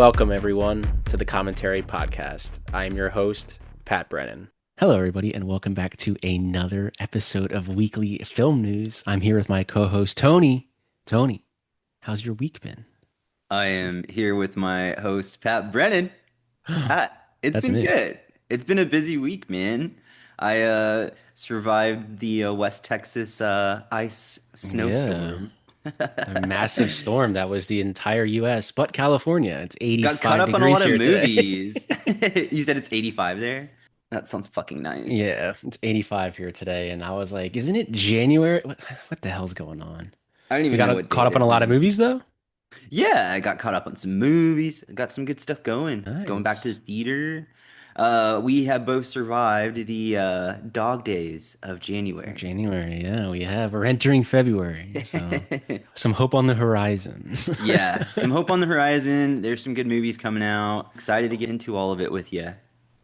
Welcome, everyone, to the Commentary Podcast. I am your host, Pat Brennan. Hello, everybody, and welcome back to another episode of Weekly Film News. I'm here with my co-host, Tony. Tony, how's your week been? I am here with my host, Pat Brennan. Pat, it's That's been me. good. It's been a busy week, man. I survived the West Texas ice Yeah, snowstorm. a massive storm that was the entire U.S., but California. It's Got caught 85 up on a degrees lot of here today. movies. You said it's 85 there? That sounds fucking nice. Yeah, it's 85 here today, and I was like, isn't it January? What the hell's going on? I don't We even know got what day caught it up on a is lot of now. movies, though? Yeah, I got caught up on some movies. Got some good stuff going. Going back to the Nice. theater. We have both survived the dog days of January. January, yeah, we have. We're entering February, so some hope on the horizon. Yeah, some hope on the horizon. There's some good movies coming out. Excited to get into all of it with you.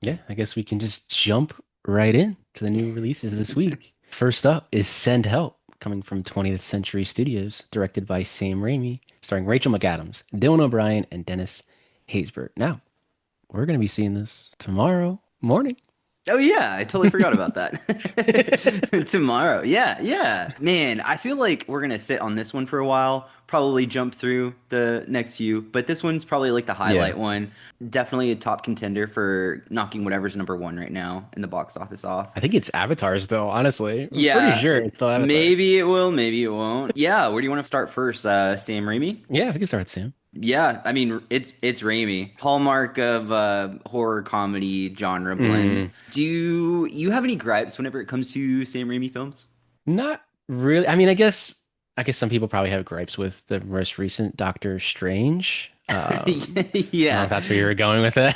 Yeah, I guess we can just jump right in to the new releases this week. First up is Send Help, coming from 20th Century Studios, directed by Sam Raimi, starring Rachel McAdams, Dylan O'Brien, and Dennis Haysbert. Now, we're going to be seeing this tomorrow morning. Oh yeah, I totally forgot about that. Tomorrow. Yeah, yeah. Man, I feel like we're gonna sit on this one for a while, probably jump through the next few, but this one's probably like the Yeah, highlight one. Definitely a top contender for knocking whatever's number one right now in the box office off. I think it's Avatar still, honestly. I'm pretty Yeah, sure it's still Avatar. maybe it will, maybe it won't. Yeah, where do you want to start first? Sam Raimi? Yeah, we can start soon. Yeah, I mean it's Raimi, hallmark of horror comedy genre blend. Mm, Do you have any gripes whenever it comes to Sam Raimi films? not really. I guess some people probably have gripes with the most recent Doctor Strange. I don't know if Yeah. that's where you were going with it.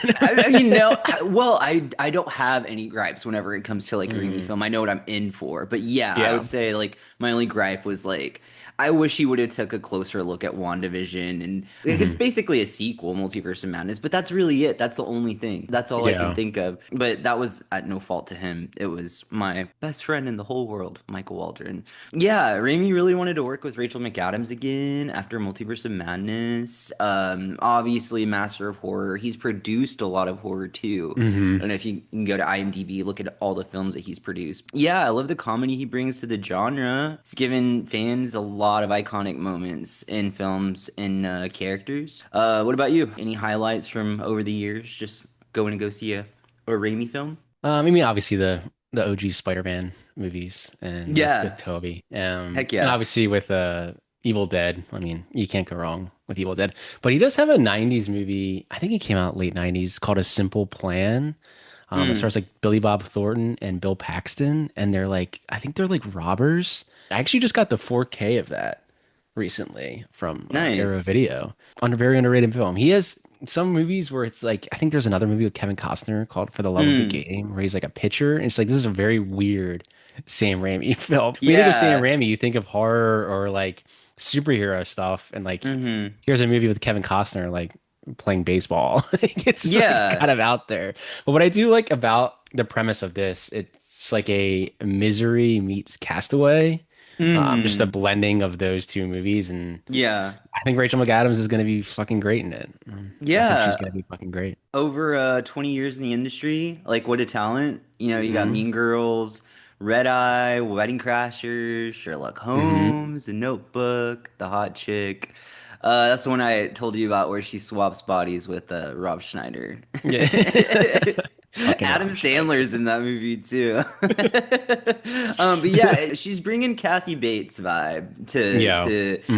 Well, I don't have any gripes whenever it comes to like a Raimi Mm, film. I know what I'm in for. But yeah, I yeah. would say like my only gripe was like I wish he would have took a closer look at WandaVision and like, it's Hmm. basically a sequel, Multiverse of Madness, but that's really it. That's the only thing. That's all I can Yeah. think of. But that was at no fault to him. It was my best friend in the whole world, Michael Waldron. Yeah, Raimi really wanted to work with Rachel McAdams again after Multiverse of Madness. Obviously, master of horror. He's produced a lot of horror too. I Hmm. don't know if you can go to IMDb, look at all the films that he's produced. Yeah, I love the comedy he brings to the genre. He's given fans a lot of iconic moments in films and characters. What about you? Any highlights from over the years? Just going to go see a Raimi film? Obviously the OG Spider-Man movies and with Yeah, Toby. heck And yeah. obviously with Evil Dead. I mean, you can't go wrong with Evil Dead. But he does have a 90s movie. I think it came out late 90s called A Simple Plan. It Mm, stars like Billy Bob Thornton and Bill Paxton, and I think they're like robbers. I actually just got the 4K of that recently from Arrow nice. Video. Under very underrated film. He has some movies where it's like I think there's another movie with Kevin Costner called For the Love of the Mm, Game, where he's like a pitcher, and it's like this is a very weird Sam Raimi film. When you think of Sam yeah. Raimi, you think of horror or like superhero stuff, and like Hmm. here's a movie with Kevin Costner like playing baseball. Like, it's like Yeah. kind of out there. But what I do like about the premise of this, it's like a Misery meets Castaway. Just a Hmm. blending of those two movies, and Yeah. I think Rachel McAdams is going to be fucking great in it. I think she's Yeah. going to be fucking great. Over 20 years in the industry, like what a talent. You got Hmm. Mean Girls, Red Eye, Wedding Crashers, Sherlock Hmm. Holmes, The Notebook, The Hot Chick. That's the one I told you about where she swaps bodies with Rob Schneider. Yeah. Fucking Adam Rob Sandler's Schneider. in that movie too. But yeah, she's bringing Kathy Bates vibe to Yeah.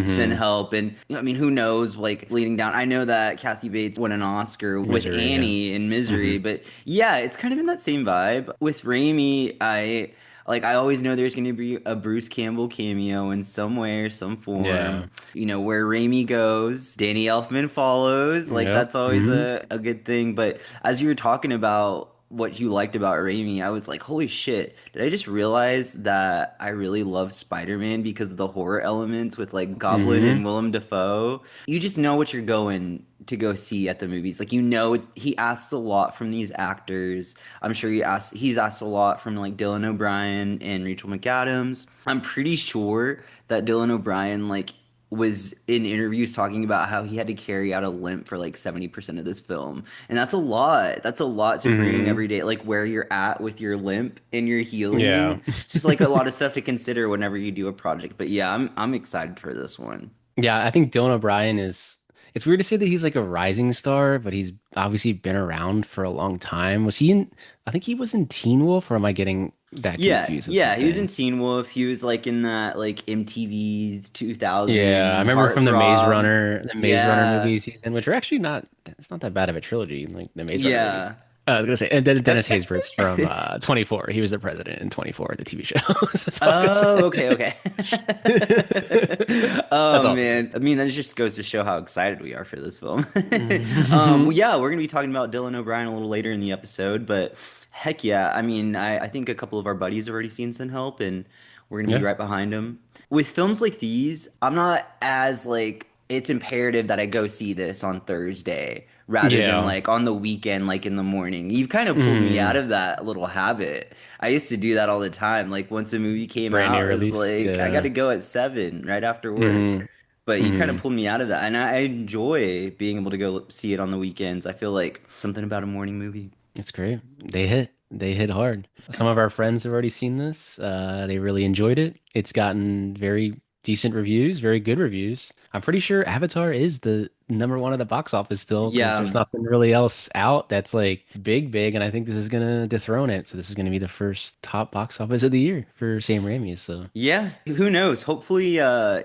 Send Hmm. Help, and I mean, who knows? Like leading down, I know that Kathy Bates won an Oscar with Misery. Yeah. Annie in Hmm. Misery, but yeah, it's kind of in that same vibe. With Raimi, I always know there's going to be a Bruce Campbell cameo in some way or some Yeah. form. Where Raimi goes, Danny Elfman follows. Like Yep. that's always Hmm. a good thing. But as you were talking about what you liked about Raimi, I was like, holy shit, did I just realize that I really love Spider-Man because of the horror elements with like Goblin Hmm. and Willem Dafoe? You just know what you're going to go see at the movies. Like it's he asks a lot from these actors. I'm sure he's asked a lot from like Dylan O'Brien and Rachel McAdams. I'm pretty sure that Dylan O'Brien like was in interviews talking about how he had to carry out a limp for like 70% of this film. And that's a lot. That's a lot to bring Hmm. every day, like where you're at with your limp and your Yeah. healing. It's just like a lot of stuff to consider whenever you do a project. But yeah, I'm excited for this one. Yeah, I think Dylan O'Brien is. It's weird to say that he's like a rising star, but he's obviously been around for a long time. Was he in? I think he was in Teen Wolf, or am I getting that Yeah, confused with yeah, he was in something? Teen Wolf. He was like in that like MTV's Yeah, I 2000 remember from Heartthrob. The Maze Runner Yeah, movies he's in, which are actually not. It's not that bad of a trilogy, like the Maze Runner movies. yeah. I was gonna say, and then Dennis Haysbert's from 24. He was the president in 24, the TV show. That's all I was gonna Oh, okay, say. okay. Oh That's awesome. man, I mean that just goes to show how excited we are for this film. Well, Hmm. yeah, we're gonna be talking about Dylan O'Brien a little later in the episode, but heck yeah, I mean, I think a couple of our buddies have already seen Sin Help, and we're gonna be Yeah. right behind them. With films like these, I'm not as like it's imperative that I go see this on Thursday rather than Yeah. like on the weekend, like in the morning. You've kind of pulled me out Hmm. of that little habit. I used to do that all the time. Like once a movie came Brand new out, it's release. like I got Yeah. to go at 7 right after work. Hmm. But you kind of Hmm. pulled me out of that, and I enjoy being able to go see it on the weekends. I feel like something about a morning movie. It's great. They hit. They hit hard. Some of our friends have already seen this. They really enjoyed it. It's gotten very decent reviews, very good reviews. I'm pretty sure Avatar is the number one at the box office still because there's Yeah, nothing really else out that's like big, and I think this is gonna dethrone it. So this is gonna be the first top box office of the year for Sam Raimi. So. yeah. Who knows? Hopefully,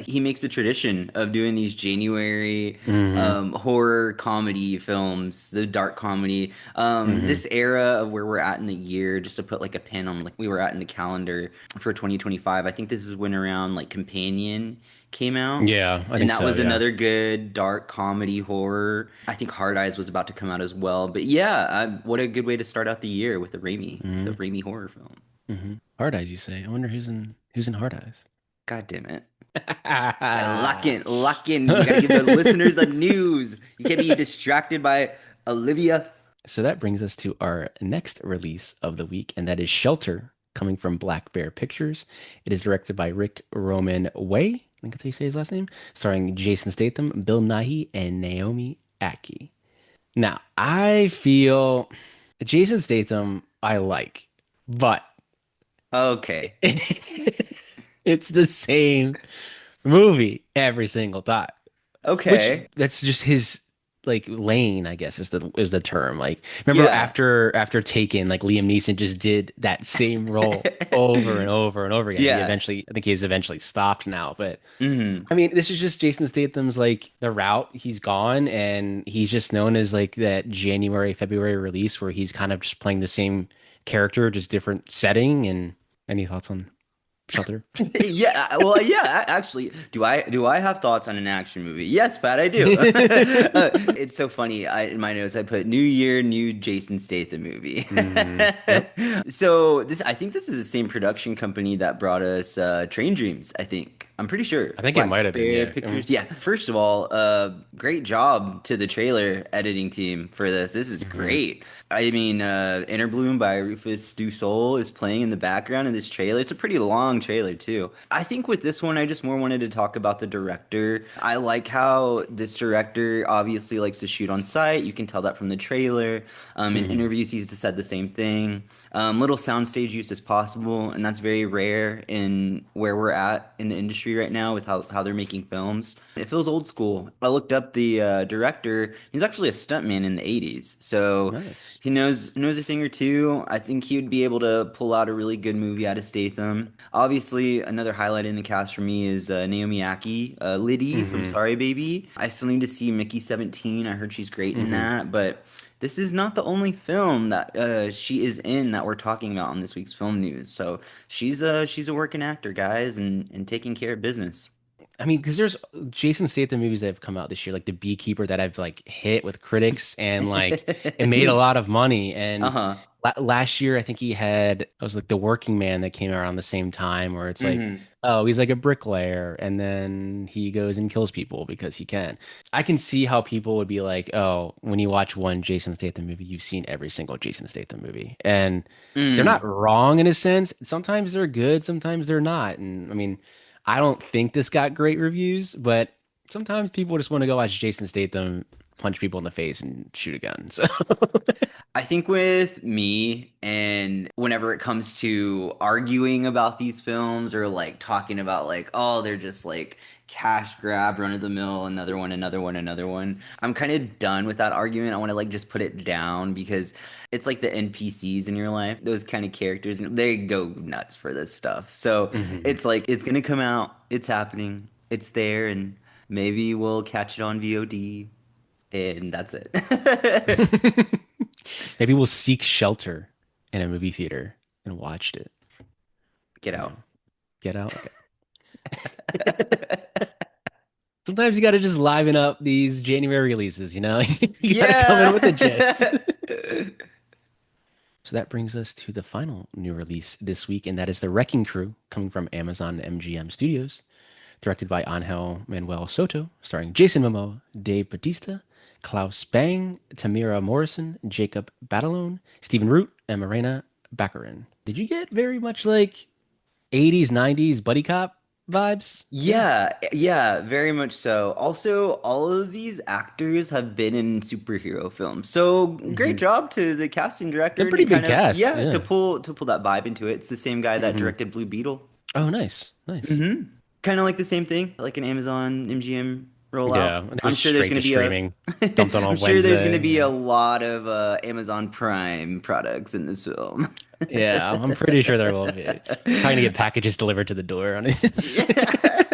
he makes a tradition of doing these January Hmm. horror comedy films, the dark comedy. Hmm. This era of where we're at in the year, just to put like a pin on like we were at in the calendar for 2025. I think this is when around like Companion came out. Yeah, I And think that so. was Yeah. another good dark comedy horror. I think Hard Eyes was about to come out as well. But yeah, what a good way to start out the year with a Hmm. Raimi horror film. Hmm. Hard Eyes, you say? I wonder who's in Hard Eyes. God damn it. Gotta lock in, lock in. We gotta give the listeners the news. You can't be distracted by Olivia. So that brings us to our next release of the week, and that is Shelter, coming from Black Bear Pictures. It is directed by Rick Roman Way, I think that's how you say his last name, starring Jason Statham, Bill Nighy, and Naomi Ackie. Now, I feel Jason Statham I like, but Okay. it's the same movie every single time. Which Okay. that's just his like lane, I guess is the term. Like remember Yeah. after Taken, like Liam Neeson just did that same role over and over and over again. Yeah. I think he's eventually stopped now. But Hmm. I mean, this is just Jason Statham's like the route he's gone, and he's just known as like that January, February release where he's kind of just playing the same character, just different setting. And any thoughts on Shelter? Yeah, well, yeah. Actually, do I have thoughts on an action movie? Yes, Pat, I do. It's so funny. In my notes, I put New Year, new Jason Statham movie. Hmm. Yep. So I think this is the same production company that brought us Train Dreams. I think I'm pretty sure I think it might Black have been, Bear yeah. Pictures. Yeah. First of all, great job to the trailer editing team for this. This is Mhm. great. I mean, Interbloom by Rufus Du Sol is playing in the background of this trailer. It's a pretty long trailer, too. I think with this one, I just more wanted to talk about the director. I like how this director obviously likes to shoot on site. You can tell that from the trailer. In Mhm. interviews, he's said the same thing. Little soundstage use as possible, and that's very rare in where we're at in the industry right now with how they're making films. It feels old school. I looked up the director. He's actually a stuntman in the 80s, so Nice. he knows a thing or two. I think he would be able to pull out a really good movie out of Statham. Obviously, another highlight in the cast for me is Naomi Ackie, Liddy from Hmm. Sorry Baby. I still need to see Mickey 17. I heard she's great in Hmm. that, but this is not the only film that she is in that we're talking about on this week's film news. So she's a working actor, guys, and taking care of business. I mean, because there's Jason Statham movies that have come out this year, like The Beekeeper, that I've like hit with critics and like it made a lot of money. And Uh-huh. last year, I think he had it was like The Working Man that came around the same time, where it's like, Hmm. oh, he's like a bricklayer, and then he goes and kills people because he can. I can see how people would be like, oh, when you watch one Jason Statham movie, you've seen every single Jason Statham movie, and they're not Mm. wrong in a sense. Sometimes they're good, sometimes they're not, and I mean. I don't think this got great reviews, but Sometimes people just want to go watch Jason Statham punch people in the face and shoot a gun. So, I think with me, and whenever it comes to arguing about these films or like talking about like, oh, they're just like cash grab, run of the mill, another one, another one, another one. I'm kind of done with that argument. I want to like just put it down because it's like the NPCs in your life, those kind of characters, they go nuts for this stuff. So mhm. it's like it's gonna come out, it's happening, it's there, and maybe we'll catch it on VOD, and that's it. Maybe we'll seek shelter in a movie theater and watch it. Get You out. know, get out. Okay. Sometimes you got to just liven up these January releases, you know? You got to come in with the jets. Yeah. So that brings us to the final new release this week, and that is The Wrecking Crew, coming from Amazon MGM Studios, directed by Angel Manuel Soto, starring Jason Momoa, Dave Bautista, Klaus Bang, Tamira Morrison, Jacob Batalone, Stephen Root, and Morena Baccarin. Did you get very much like 80s, 90s buddy cop vibes? Yeah. Yeah, very much so. Also, all of these actors have been in superhero films. So great Hmm. job to the casting They're director to pretty big kind of, cast. yeah, Yeah. to pull that vibe into it. It's the same guy that Hmm. directed Blue Beetle. Oh, nice. Nice. Hmm. Kind of like the same thing, like an Amazon MGM rollout. Yeah. And it I'm was sure there's straight going to to be a streaming, dumped on I'm on sure there's going to Wednesday. be a Yeah. lot of Amazon Prime products in this film. Yeah, I'm pretty sure there will be. Probably gonna get packages delivered to the door on it. Yeah.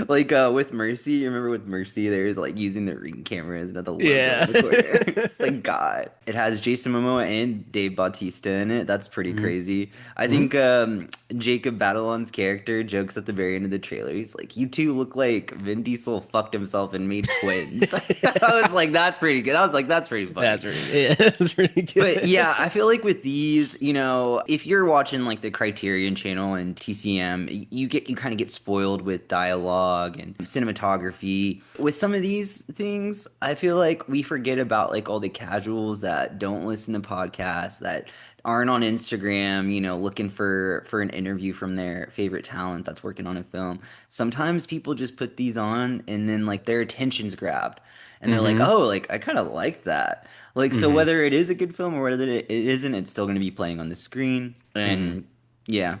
Like with Mercy, you remember with Mercy, there's like using the Ring cameras and the logo in Yeah. the corner. It's like God. It has Jason Momoa and Dave Bautista in it. That's pretty Hmm. crazy. I Hmm. think Jacob Batalon's character jokes at the very end of the trailer. He's like, "You two look like Vin Diesel fucked himself and made twins." I was like, "That's pretty good." I was like, "That's pretty funny." Yeah, that's pretty But good. yeah, I feel like with these, if you're watching like the Criterion channel and TCM, you kind of get spoiled with dialogue and cinematography. With some of these things, I feel like we forget about like all the casuals that don't listen to podcasts, that aren't on Instagram, looking for an interview from their favorite talent that's working on a film. Sometimes people just put these on and then like their attention's grabbed. And they're like, Hmm. "Oh, like I kind of like that." Like, so Hmm. whether it is a good film or whether it isn't, it's still going to be playing on the screen. Hmm. And yeah.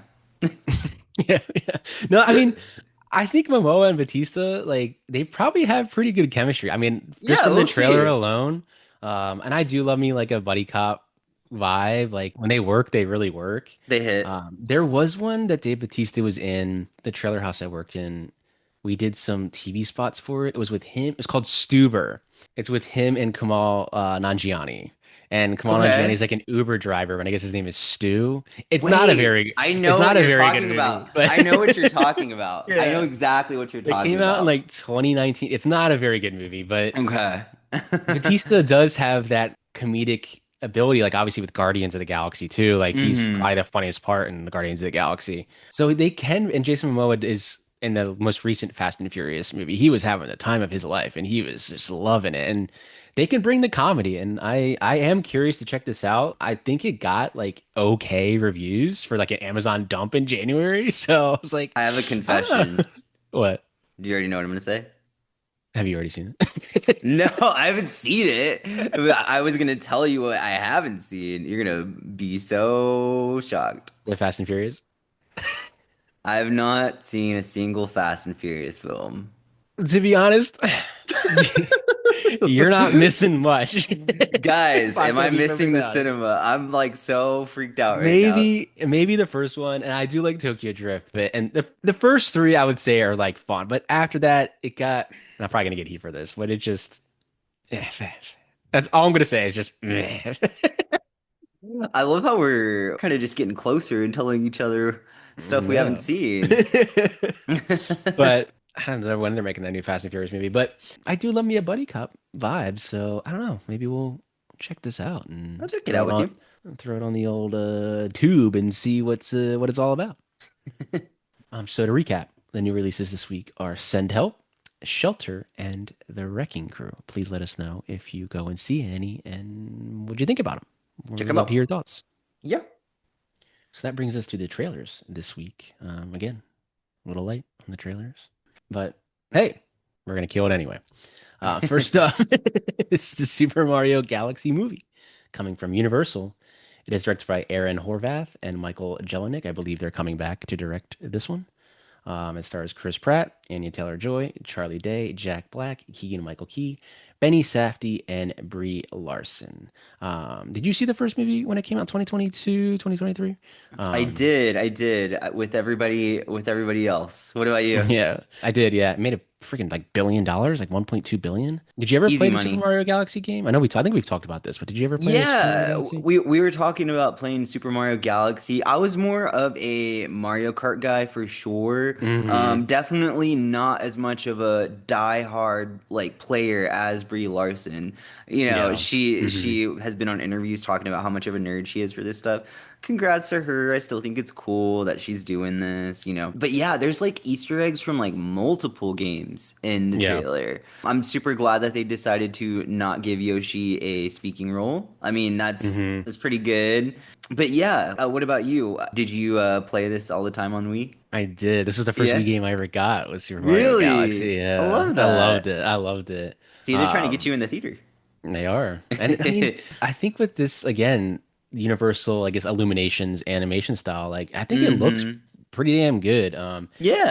Yeah, yeah. No, I mean, I think Momoa and Batista, like, they probably have pretty good chemistry. I mean, just Yeah, from the we'll trailer see. alone, and I do love me like a buddy cop vibe. Like when they work, they really work. They hit. There was one that Dave Batista was in the trailer house I worked in. We did some TV spots for it. It was with him. It's called Stuber. It's with him and Kamal Nanjiani. And Kamal Nanjiani is Okay. like an Uber driver, and I guess his name is Stu. It's not a Wait, very, I it's know not what a you're very good talking about. movie, but I know what you're talking about. I know yeah, exactly what you're it talking came out in about. like 2019. It's not a very good movie, but Okay. Batista does have that comedic ability, like obviously with Guardians of the Galaxy too. Like he's Hmm. probably the funniest part in the Guardians of the Galaxy. So they can, and Jason Momoa is in the most recent Fast and Furious movie. He was having the time of his life, and he was just loving it. And they can bring the comedy, and I am curious to check this out. I think it got like okay reviews for like an Amazon dump in January. So I was like, I have a I don't know. confession. What? Do you already know what I'm going to say? Have you already seen it? No, I haven't seen it. I was going to tell you what I haven't seen. You're going to be so shocked. The Fast and Furious? I have not seen a single Fast and Furious film. To be honest, you're not missing much. If Guys, I'm am gonna I be missing perfectly the honest. cinema? I'm like so freaked out right now. Maybe the first one, and I do like Tokyo Drift, but and the first three I would say are like fun, but after that it got. And I'm probably gonna get heat for this, but it just. eh, That's all I'm gonna say. Is just. I love how we're kind of just getting closer and telling each other stuff we haven't No. seen. But I don't know when they're making that new Fast and Furious movie, but I do love me a buddy cop vibe, so I don't know. Maybe we'll check this out I'll and check it out with you. throw it on the old tube and see what it's all about. So to recap, the new releases this week are Send Help, Shelter, and The Wrecking Crew. Please let us know if you go and see any and what you think about them. Check We'd them love to out. hear your thoughts. Yeah. So that brings us to the trailers this week. Again, a little late on the trailers. But hey, We're gonna kill it anyway. First up, it's the Super Mario Galaxy movie coming from Universal. It is directed by Aaron Horvath and Michael Jelenic. I believe they're coming back to direct this one. It stars Chris Pratt, Anya Taylor-Joy, Charlie Day, Jack Black, Keegan-Michael Key, Benny Safdie, and Brie Larson. Did you see the first movie when it came out, 2022, 2023? I did with everybody else. What about you? Yeah, I did. Yeah, it made a freaking like $1 billion, like 1.2 billion. Did you ever Easy play the Super money. Mario Galaxy game? I think we've talked about this, but did you ever play the Super Mario Yeah, Galaxy? we were talking about playing Super Mario Galaxy. I was more of a Mario Kart guy for sure. Hmm. Definitely not as much of a die-hard like player as Brie Larson. You know, Yeah. she Hmm. has been on interviews talking about how much of a nerd she is for this stuff. Congrats to her. I still think it's cool that she's doing this, you know. But yeah, there's like Easter eggs from like multiple games in the Yeah. trailer. I'm super glad that they decided to not give Yoshi a speaking role. I mean, Hmm. that's pretty good. But yeah, what about you? Did you play this all the time on Wii? I did. This was the first Wii Yeah? game I ever got was Super Mario Galaxy. Really? I Yeah, love I loved that. it. I loved it. See, they're trying to get Um, you in the theater. they are, and I mean, I think with this again, Universal, I guess, Illuminations animation style, like I think it looks Mm-hmm. pretty damn good. My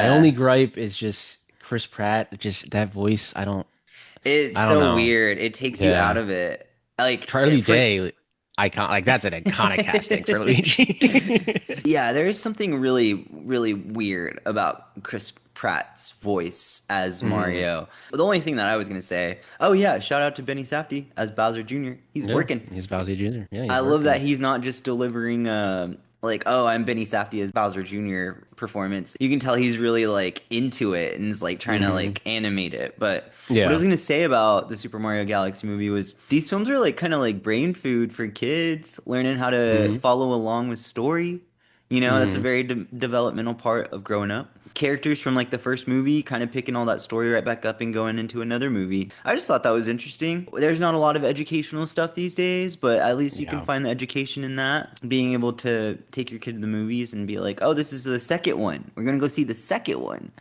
only Yeah. gripe is just Chris Pratt, just that voice. It's I don't so know. weird. It takes you out Yeah, of it. Like Charlie for Day, icon, like that's an iconic casting for Luigi. Yeah, there is something really, really weird about Chris Pratt's voice as Hmm. Mario. But the only thing that I was gonna say, oh yeah, shout out to Benny Safdie as Bowser Jr. He's Yeah, working. he's Bowser Jr. Yeah, I he's love that working. he's not just delivering like, oh, I'm Benny Safdie as Bowser Jr. performance. You can tell he's really like into it and is like trying to Hmm. like animate it. But what I Yeah. was gonna say about the Super Mario Galaxy movie was these films are like kind of like brain food for kids, learning how to Hmm. follow along with story. You know, that's a Hmm. very developmental part of growing up. Characters from like the first movie kind of picking all that story right back up and going into another movie. I just thought that was interesting. There's not a lot of educational stuff these days, but at least you can Yeah. find the education in that. Being able to take your kid to the movies and be like, "Oh, this is the second one. We're gonna go see the second one."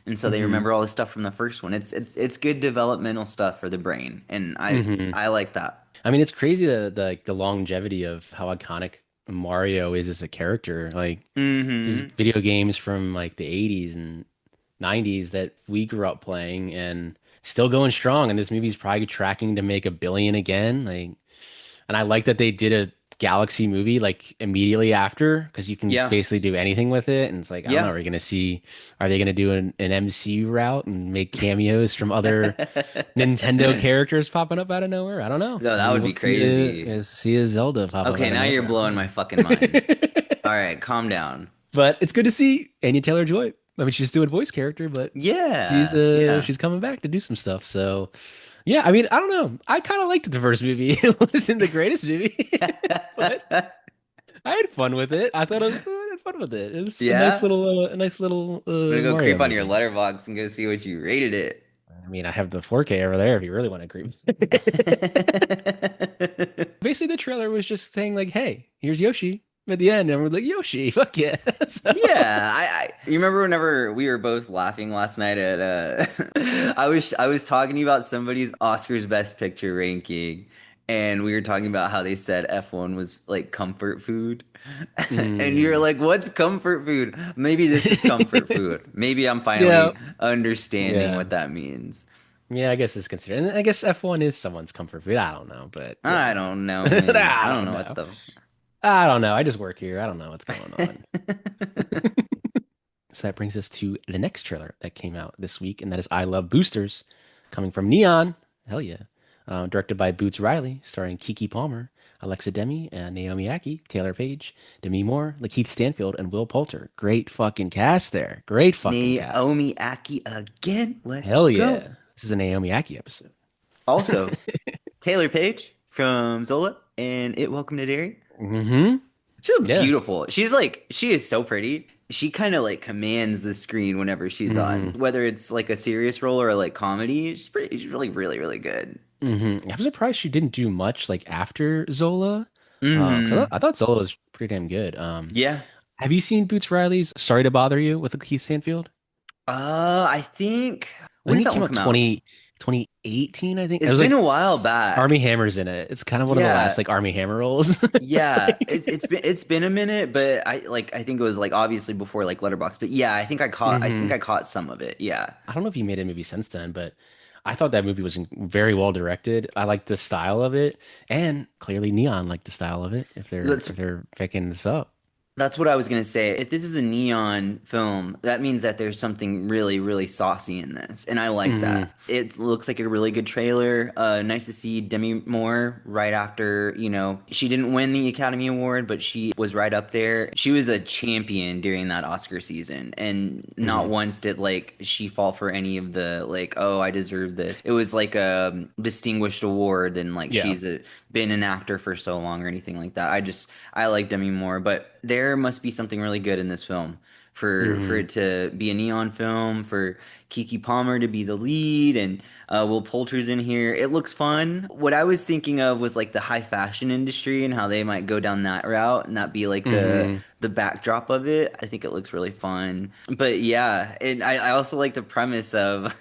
And so they Hmm. remember all the stuff from the first one. It's good developmental stuff for the brain, and Hmm. I like that. I mean, it's crazy the longevity of how iconic Mario is as a character. Like, just Mm-hmm. video games from like the 80s and 90s that we grew up playing and still going strong. And this movie's probably tracking to make 1 billion again. Like, and I like that they did a Galaxy movie like immediately after because you can Yeah, basically do anything with it. And it's like, I don't know, yeah. are you gonna see, are they gonna do an MC route and make cameos from other Nintendo characters popping up out of nowhere? I don't know. No, that Maybe would we'll be crazy. see a Zelda pop up Okay, out of now you're nowhere. I blowing don't my fucking mind. know. All right, calm down. But it's good to see Anya Taylor-Joy. I mean, she's doing voice character, but Yeah, yeah. she's coming back to do some stuff. So yeah, I mean, I don't know. I kind of liked the first movie. It wasn't the greatest movie, but I had fun with it. I had fun with it. It was Yeah? a nice little I'm gonna go Mario creep on your movie. letterbox and go see what you rated it. I mean, I have the 4K over there if you really want to creep. Basically, the trailer was just saying like, "Hey, here's Yoshi." At the end, and we're like, "Yoshi, fuck yeah!" So, Yeah, you remember whenever we were both laughing last night at I was talking to you about somebody's Oscars Best Picture ranking, and we were talking about how they said F1 was like comfort food. And you're mm. like, what's comfort food? Maybe this is comfort food. Maybe I'm Yeah, finally understanding yeah. what that means. Yeah, I guess it's considered. And I guess F1 is someone's comfort food. I don't know, but I yeah. don't know, man. I I don't don't know what know. the I don't know. I just work here. I don't know what's going on. So that brings us to the next trailer that came out this week, and that is I Love Boosters, coming from Neon. Hell yeah. Directed by Boots Riley, starring Kiki Palmer, Alexa Demi, Naomi Ackie, Taylor Page, Demi Moore, Lakeith Stanfield, and Will Poulter. Great fucking cast there. Great fucking cast. Naomi Aki again. Let's Hell go. yeah. This is a Naomi Ackie episode. Also, Taylor Page from Zola and It Welcome to Derry. Hmm. She's Yeah. beautiful. She is so pretty. She kind of like commands the screen whenever she's on, Hmm. whether it's like a serious role or like comedy. She's really, really, really good. I was surprised she didn't do much like after Zola. 'Cause Hmm. I thought Zola was pretty damn good. Yeah. Have you seen Boots Riley's Sorry to Bother You with Lakeith Stanfield? I think. When When did it that came one out, come out? 2018, I think. It It's was been a like while back. Army Hammer's in it. It's kind of one of the last Yeah. like Army Hammer roles. Yeah, Like, it's been a minute, but I think it was like obviously before like Letterboxd. But yeah, I think hmm I caught some of it. Yeah. I don't know if he made a movie since then, but I thought that movie was very well directed. I liked the style of it, and clearly Neon liked the style of it. That's If they're picking this up. That's what I was gonna say. If this is a neon film, that means that there's something really, really saucy in this, and I like hmm that. It looks like a really good trailer. Nice to see Demi Moore right after, she didn't win the Academy Award, but she was right up there. She was a champion during that Oscar season, and not hmm once did like she fall for any of the like, oh, I deserve this. It was like a distinguished award, and like Yeah. been an actor for so long or anything like that. I like Demi Moore, but there must be something really good in this film for hmm it to be a neon film, for Kiki Palmer to be the lead, and Will Poulter's in here. It looks fun. What I was thinking of was like the high fashion industry and how they might go down that route and that be like hmm the backdrop of it. I think it looks really fun. But yeah, and I also like the premise of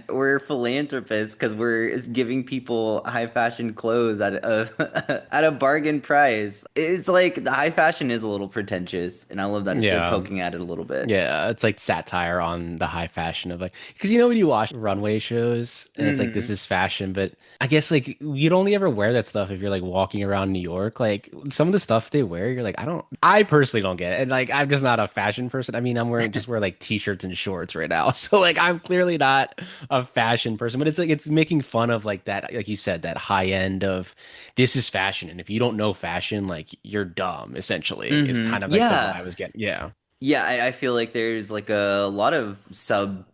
we're philanthropists because we're giving people high fashion clothes at a at a bargain price. It's like the high fashion is a little pretentious, and I love that they're Yeah. poking at it a little bit. Yeah, it's like satire on the high fashion of like, because when you watch runway shows and it's like this Hmm. is fashion, but I guess like you'd only ever wear that stuff if you're like walking around New York. Like some of the stuff they wear, you're like, I personally don't get it. And like, I'm just not a fashion person. I mean, just wear like t-shirts and shorts right now. So like, I'm clearly not a fashion person, but it's like, it's making fun of like that, like you said, that high end of this is fashion. And if you don't know fashion, like you're dumb, essentially, is kind of like the vibe Yeah. I was getting. Yeah. Yeah, I feel like there's like a lot of sub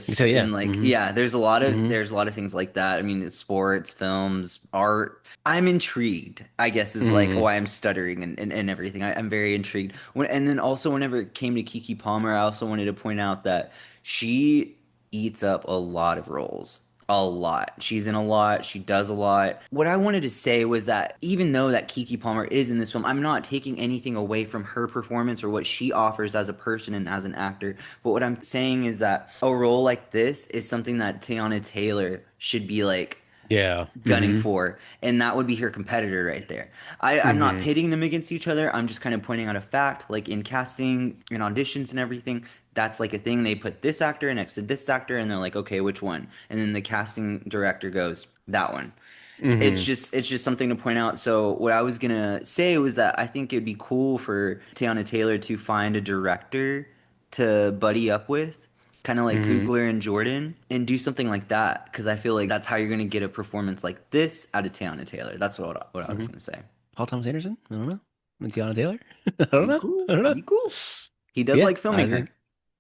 So interests yeah. in like yeah, hmm there's a lot of things like that. I mean, it's sports, films, art. I'm intrigued, I guess is like hmm why I'm stuttering and everything. I'm very intrigued. And then also whenever it came to Kiki Palmer, I also wanted to point out that she eats up a lot of roles. A lot. She's in a lot. She does a lot. What I wanted to say was that even though that Kiki Palmer is in this film, I'm not taking anything away from her performance or what she offers as a person and as an actor. But what I'm saying is that a role like this is something that Teyana Taylor should be like Yeah. gunning for, and that would be her competitor right there. I'm not hmm pitting them against each other. I'm just kind of pointing out a fact, like in casting and auditions and everything. That's like a thing. They put this actor next to this actor, and they're like, okay, which one? And then the casting director goes, that one. hmm It's just something to point out. So what I was gonna say was that I think it'd be cool for Teyana Taylor to find a director to buddy up with, kind of like hmm Coogler and Jordan, and do something like that. Because I feel like that's how you're gonna get a performance like this out of Teyana Taylor. That's what I was hmm gonna say. Paul Thomas Anderson? I don't know. Tiana Taylor? I don't Be know. cool. I don't know. Be cool. He does Yeah, like I filming her. think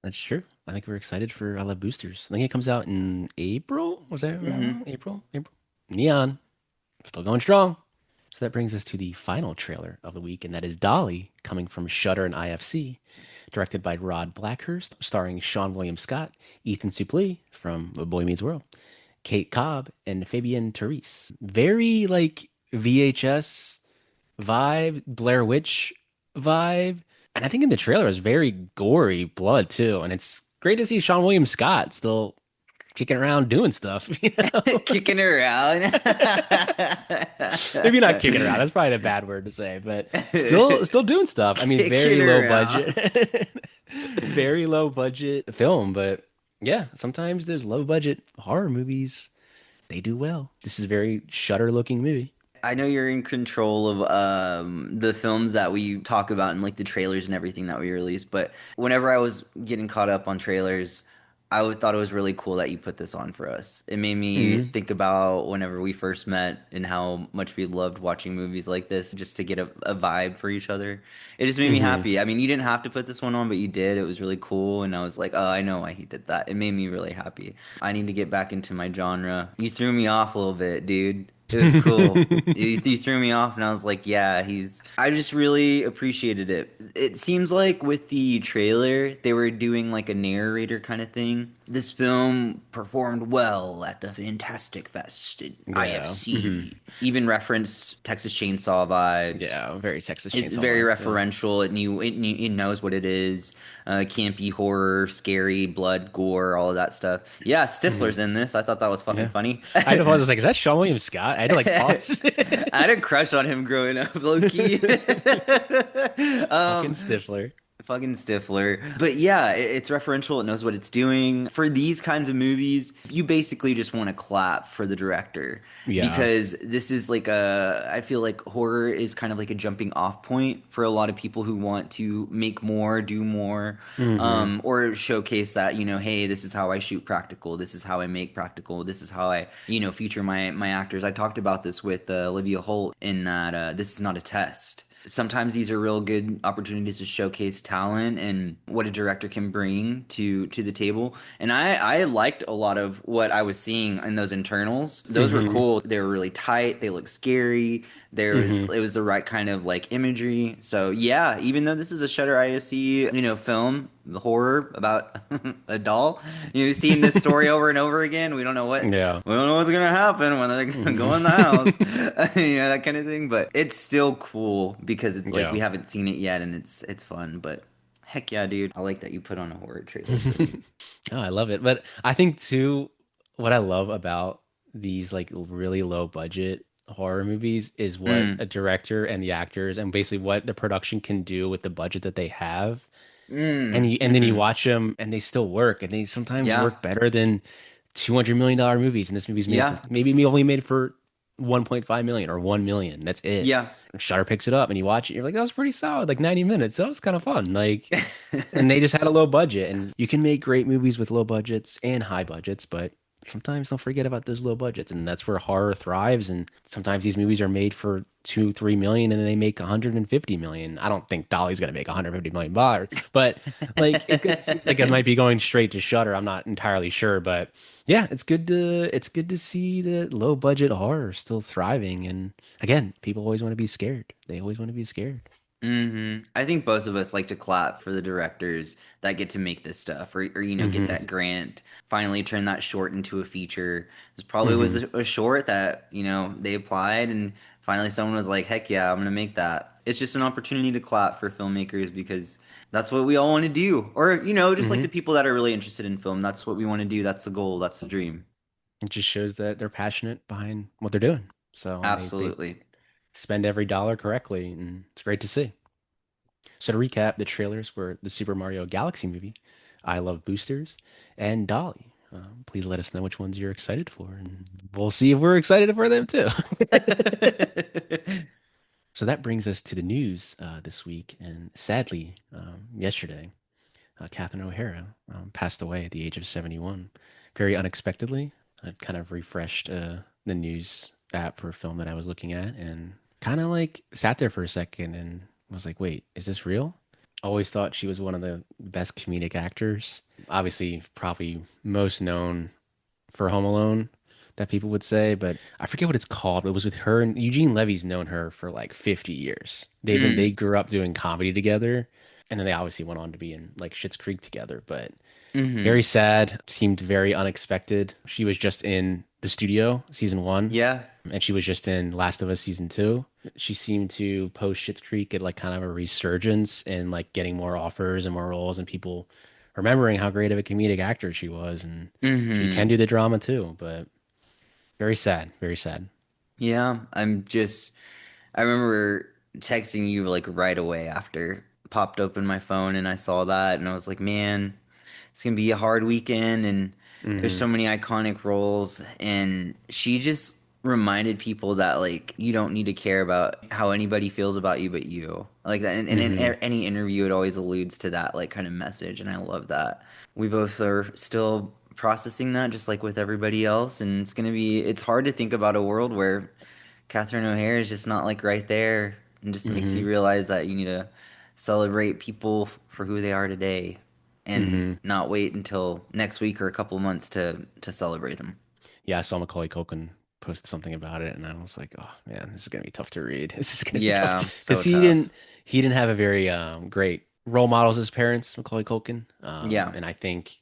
that's true. I think we're excited for I Love Boosters. I think it comes out in April. Was that Hmm. wrong? April? April. Neon. Still going strong. So that brings us to the final trailer of the week, and that is Dolly, coming from Shudder and IFC, directed by Rod Blackhurst, starring Sean William Scott, Ethan Suplee from A Boy Meets World, Kate Cobb, and Fabienne Therese. Very like VHS vibe, Blair Witch vibe. And I think in the trailer it's very gory blood too. And it's great to see Sean William Scott still kicking around doing stuff, you know? Kicking her around. Maybe not kicking around. That's probably a bad word to say, but still doing stuff. I mean, Kicking very low around. budget. Very low budget film, but yeah, sometimes there's low budget horror movies. They do well. This is a very Shutter looking movie. I know you're in control of the films that we talk about and like the trailers and everything that we release, but whenever I was getting caught up on trailers, thought it was really cool that you put this on for us. It made me hmm think about whenever we first met and how much we loved watching movies like this just to get a vibe for each other. It just made me hmm happy. I mean, you didn't have to put this one on, but you did. It was really cool, and I was like, oh, I know why he did that. It made me really happy. I need to get back into my genre. You threw me off a little bit, dude. It was cool. You threw me off, and I was like, yeah, he's. I just really appreciated it. It seems like with the trailer, they were doing like a narrator kind of thing. This film performed well at the Fantastic Fest in Yeah. IFC. Even referenced Texas Chainsaw vibes. Yeah, very Texas It's Chainsaw very vibes. Yeah. referential. It knows what it is. Campy horror, scary, blood, gore, all of that stuff. Yeah, hmm Stifler's in this. I thought that was fucking Yeah. funny. I had to pause. I was like, is that Sean William Scott? I had to like pause. I had a crush on him growing up, low key. Fucking um, Stifler. Fucking Stifler. But yeah, it's referential. It knows what it's doing. For these kinds of movies, you basically just want to clap for the director Yeah. because this is like I feel like horror is kind of like a jumping off point for a lot of people who want to make more, do more, hmm or showcase that, hey, this is how I shoot practical. This is how I make practical. This is how I, feature my actors. I talked about this with Olivia Holt in that this is not a test. Sometimes these are real good opportunities to showcase talent and what a director can bring to the table. And I liked a lot of what I was seeing in those internals. Those were hmm cool. They were really tight. They looked scary. hmm It was the right kind of like imagery. So yeah, even though this is a Shutter IFC, film, the horror about a doll, seeing this story over and over again. Yeah. We don't know what's gonna happen when they're gonna go in the house, hmm that kind of thing. But it's still cool because it's like we Yeah. haven't seen it yet, and it's fun. But heck yeah, dude, I like that you put on a horror trailer for me. Oh, I love it. But I think too, what I love about these like really low budget horror movies is what Mm, a director and the actors and basically what the production can do with the budget that they have. And then you mm-hmm. watch them and they still work and they sometimes Yeah, work better than $200 million movies. And this movie's made for yeah, maybe only made for 1.5 million or 1 million. That's it. yeah. Shutter picks it up and you watch it. You're like, that was pretty solid, like 90 minutes. That was kind of fun. Like, and they just had a low budget. And you can make great movies with low budgets and high budgets, but sometimes don't forget about those low budgets. And that's where horror thrives. And sometimes these movies are made for 2, 3 million and then they make 150 million. I don't think Dolly's gonna make $150 million, but like it seems like it might be going straight to Shutter. I'm not entirely sure, but yeah, it's good to see that low budget horror still thriving. And again, people always want to be scared. They always want to be scared. I think both of us like to clap for the directors that get to make this stuff, or get hmm that grant, finally turn that short into a feature. This probably was hmm a short that they applied, and finally someone was like, "Heck yeah, I'm gonna make that." It's just an opportunity to clap for filmmakers because that's what we all want to do, or just like the hmm people that are really interested in film. That's what we want to do. That's the goal. That's the dream. It just shows that they're passionate behind what they're doing. So, and they Absolutely. spend every dollar correctly, and it's great to see. So to recap, the trailers were the Super Mario Galaxy movie, I Love Boosters, and Dolly. Please let us know which ones you're excited for, and we'll see if we're excited for them too. So that brings us to the news this week, and sadly, yesterday, Catherine O'Hara passed away at the age of 71, very unexpectedly. I kind of refreshed the news app for a film that I was looking at, and kind of like sat there for a second and was like, "Wait, is this real?" Always thought she was one of the best comedic actors. Obviously, probably most known for Home Alone that people would say, but I forget what it's called. It was with her and Eugene Levy's known her for like 50 years. They Mm. grew up doing comedy together, and then they obviously went on to be in like Schitt's Creek together, but very Hmm. sad, seemed very unexpected. She was just in The Studio season 1, Yeah. and she was just in Last of Us season 2. She seemed to post Schitt's Creek get like kind of a resurgence and like getting more offers and more roles and people remembering how great of a comedic actor she was, and she can Hmm. do the drama too, but very sad, very sad. Yeah, I remember texting you like right away after popped open my phone and I saw that and I was like, man, it's gonna be a hard weekend and there's hmm so many iconic roles and she just reminded people that like you don't need to care about how anybody feels about you but you. Like that and in hmm any interview it always alludes to that like kind of message and I love that. We both are still processing that just like with everybody else and it's hard to think about a world where Catherine O'Hare is just not like right there and just makes you hmm realize that you need to celebrate people for who they are today and hmm not wait until next week or a couple months to celebrate them. Yeah, I saw Macaulay Culkin post something about it, and I was like, "Oh man, this is gonna be tough to read. This is gonna be tough to Yeah, because so he tough. didn't have a very great role models as parents, Macaulay Culkin, Yeah. and I think."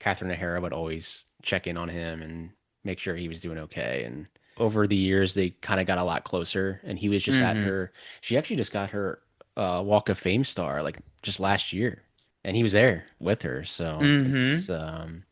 Catherine O'Hara would always check in on him and make sure he was doing okay. And over the years, they kind of got a lot closer. And he was just at Mm-hmm. her. She actually just got her Walk of Fame star like just last year, and he was there with her. So Mm-hmm. it's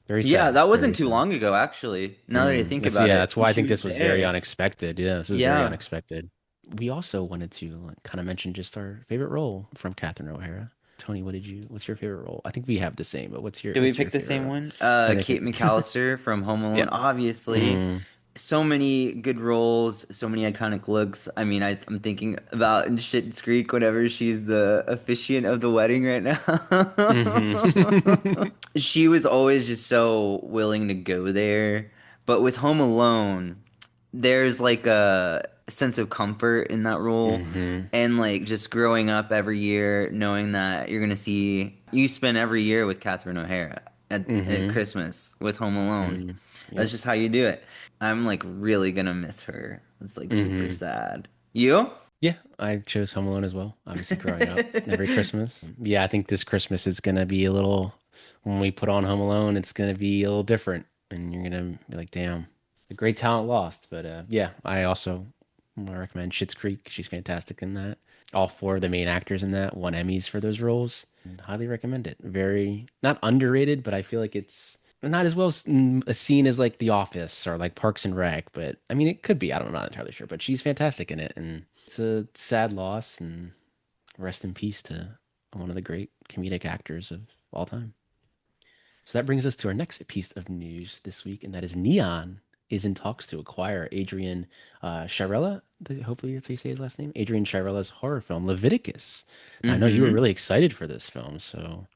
very Yeah, sad, that wasn't very too sad. long ago, actually. Now that I Mm. think It's about yeah, it, that's why I she think was this was very there. unexpected. Yeah, this is very Yeah. unexpected. We also wanted to like, kind of mention just our favorite role from Catherine O'Hara. Tony, what's your favorite role? I think we have the same, but Did we what's your pick the favorite same role? one? I think Kate McAllister from Home yeah. Alone, obviously. Mm, So many good roles, so many iconic looks. I mean, I'm thinking about in Schitt's Creek whenever she's the officiant of the wedding right now. hmm She was always just so willing to go there. But with Home Alone, there's like a sense of comfort in that role. hmm And like just growing up every year, knowing that you're gonna see you spend every year with Catherine O'Hara at hmm Christmas with Home Alone. hmm That's Yep. just how you do it. I'm like really gonna miss her. It's like super hmm sad. You? Yeah, I chose Home Alone as well. Obviously, growing up every Christmas. Yeah, I think this Christmas it's gonna be a little, when we put on Home Alone, it's gonna be a little different, and you're gonna be like, "Damn, the great talent lost." But yeah, I also want to recommend Schitt's Creek. She's fantastic in that. All four of the main actors in that won Emmys for those roles. And highly recommend it. Very not underrated, but I feel like it's not as well a scene as like The Office or like Parks and Rec. But I mean, it could be. I don't know, not entirely sure. But she's fantastic in it, and it's a sad loss. And rest in peace to one of the great comedic actors of all time. So that brings us to our next piece of news this week, and that is Neon is in talks to acquire Adrian Chirella. Hopefully, that's how you say his last name. Adrian Chirella's horror film Leviticus. Now, I know you were Mm-hmm. really excited for this film, so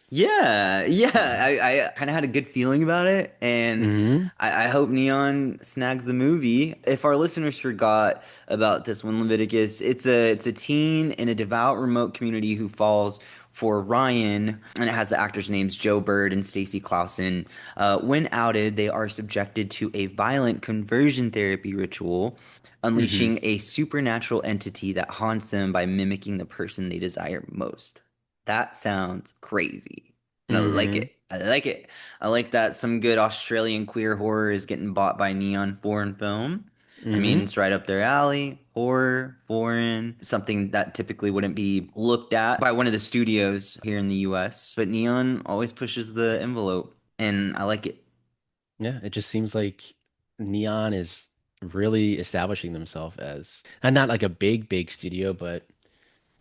Yeah, yeah. yeah. I kind of had a good feeling about it, and hmm I hope Neon snags the movie. If our listeners forgot about this one, Leviticus, it's a teen in a devout remote community who falls for Ryan, and it has the actors' names Joe Bird and Stacey Clausen. When outed, they are subjected to a violent conversion therapy ritual, hmm unleashing a supernatural entity that haunts them by mimicking the person they desire most. That sounds crazy. And I like hmm it. I like it. I like that some good Australian queer horror is getting bought by Neon Foreign Film. I mean, hmm it's right up their alley. Horror, foreign, something that typically wouldn't be looked at by one of the studios here in the US. But Neon always pushes the envelope, and I like it. Yeah, it just seems like Neon is really establishing themselves as, and not like a big studio, but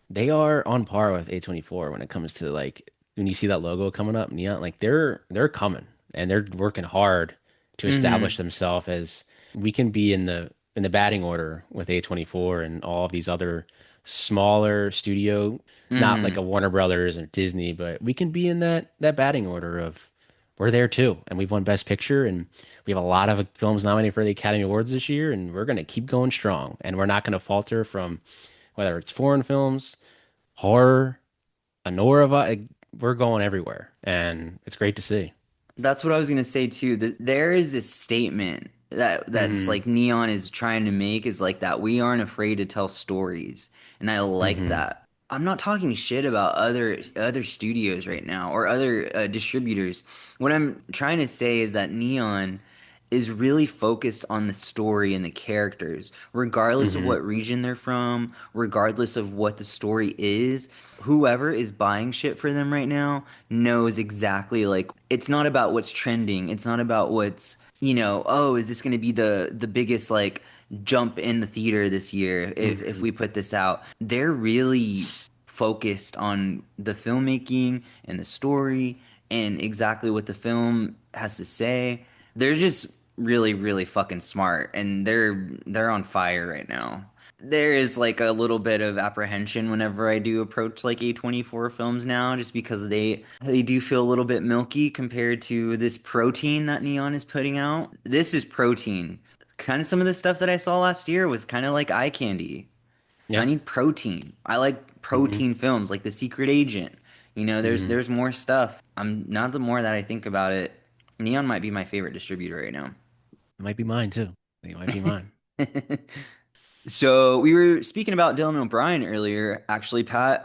they are on par with A24 when it comes to like when you see that logo coming up, Neon, like they're coming and they're working hard to establish Mm-hmm. themselves as we can be in the batting order with A24 and all of these other smaller studio, not like Mm-hmm. a Warner Brothers and Disney, but we can be in that batting order of we're there too. And we've won Best Picture and we have a lot of films nominated for the Academy Awards this year and we're going to keep going strong and we're not going to falter from whether it's foreign films, horror, Anora, we're going everywhere, and it's great to see. That's what I was gonna say too. That there is a statement that's hmm like Neon is trying to make is like that we aren't afraid to tell stories, and I like hmm that. I'm not talking shit about other studios right now or other distributors. What I'm trying to say is that Neon is really focused on the story and the characters, regardless of hmm what region they're from, regardless of what the story is. Whoever is buying shit for them right now knows exactly like it's not about what's trending. It's not about what's, oh, is this going to be the biggest like jump in the theater this year if hmm we put this out. They're really focused on the filmmaking and the story and exactly what the film has to say. They're just really, really fucking smart, and they're on fire right now. There is like a little bit of apprehension whenever I do approach like A24 films now, just because they do feel a little bit milky compared to this protein that Neon is putting out. This is protein. Kind of some of the stuff that I saw last year was kind of like eye candy. I Yeah. need protein. I like hmm protein films, like The Secret Agent. hmm There's more stuff. I'm not the more that I think about it. Neon might be my favorite distributor right now. It might be mine too. It might be mine. So we were speaking about Dylan O'Brien earlier, actually, Pat.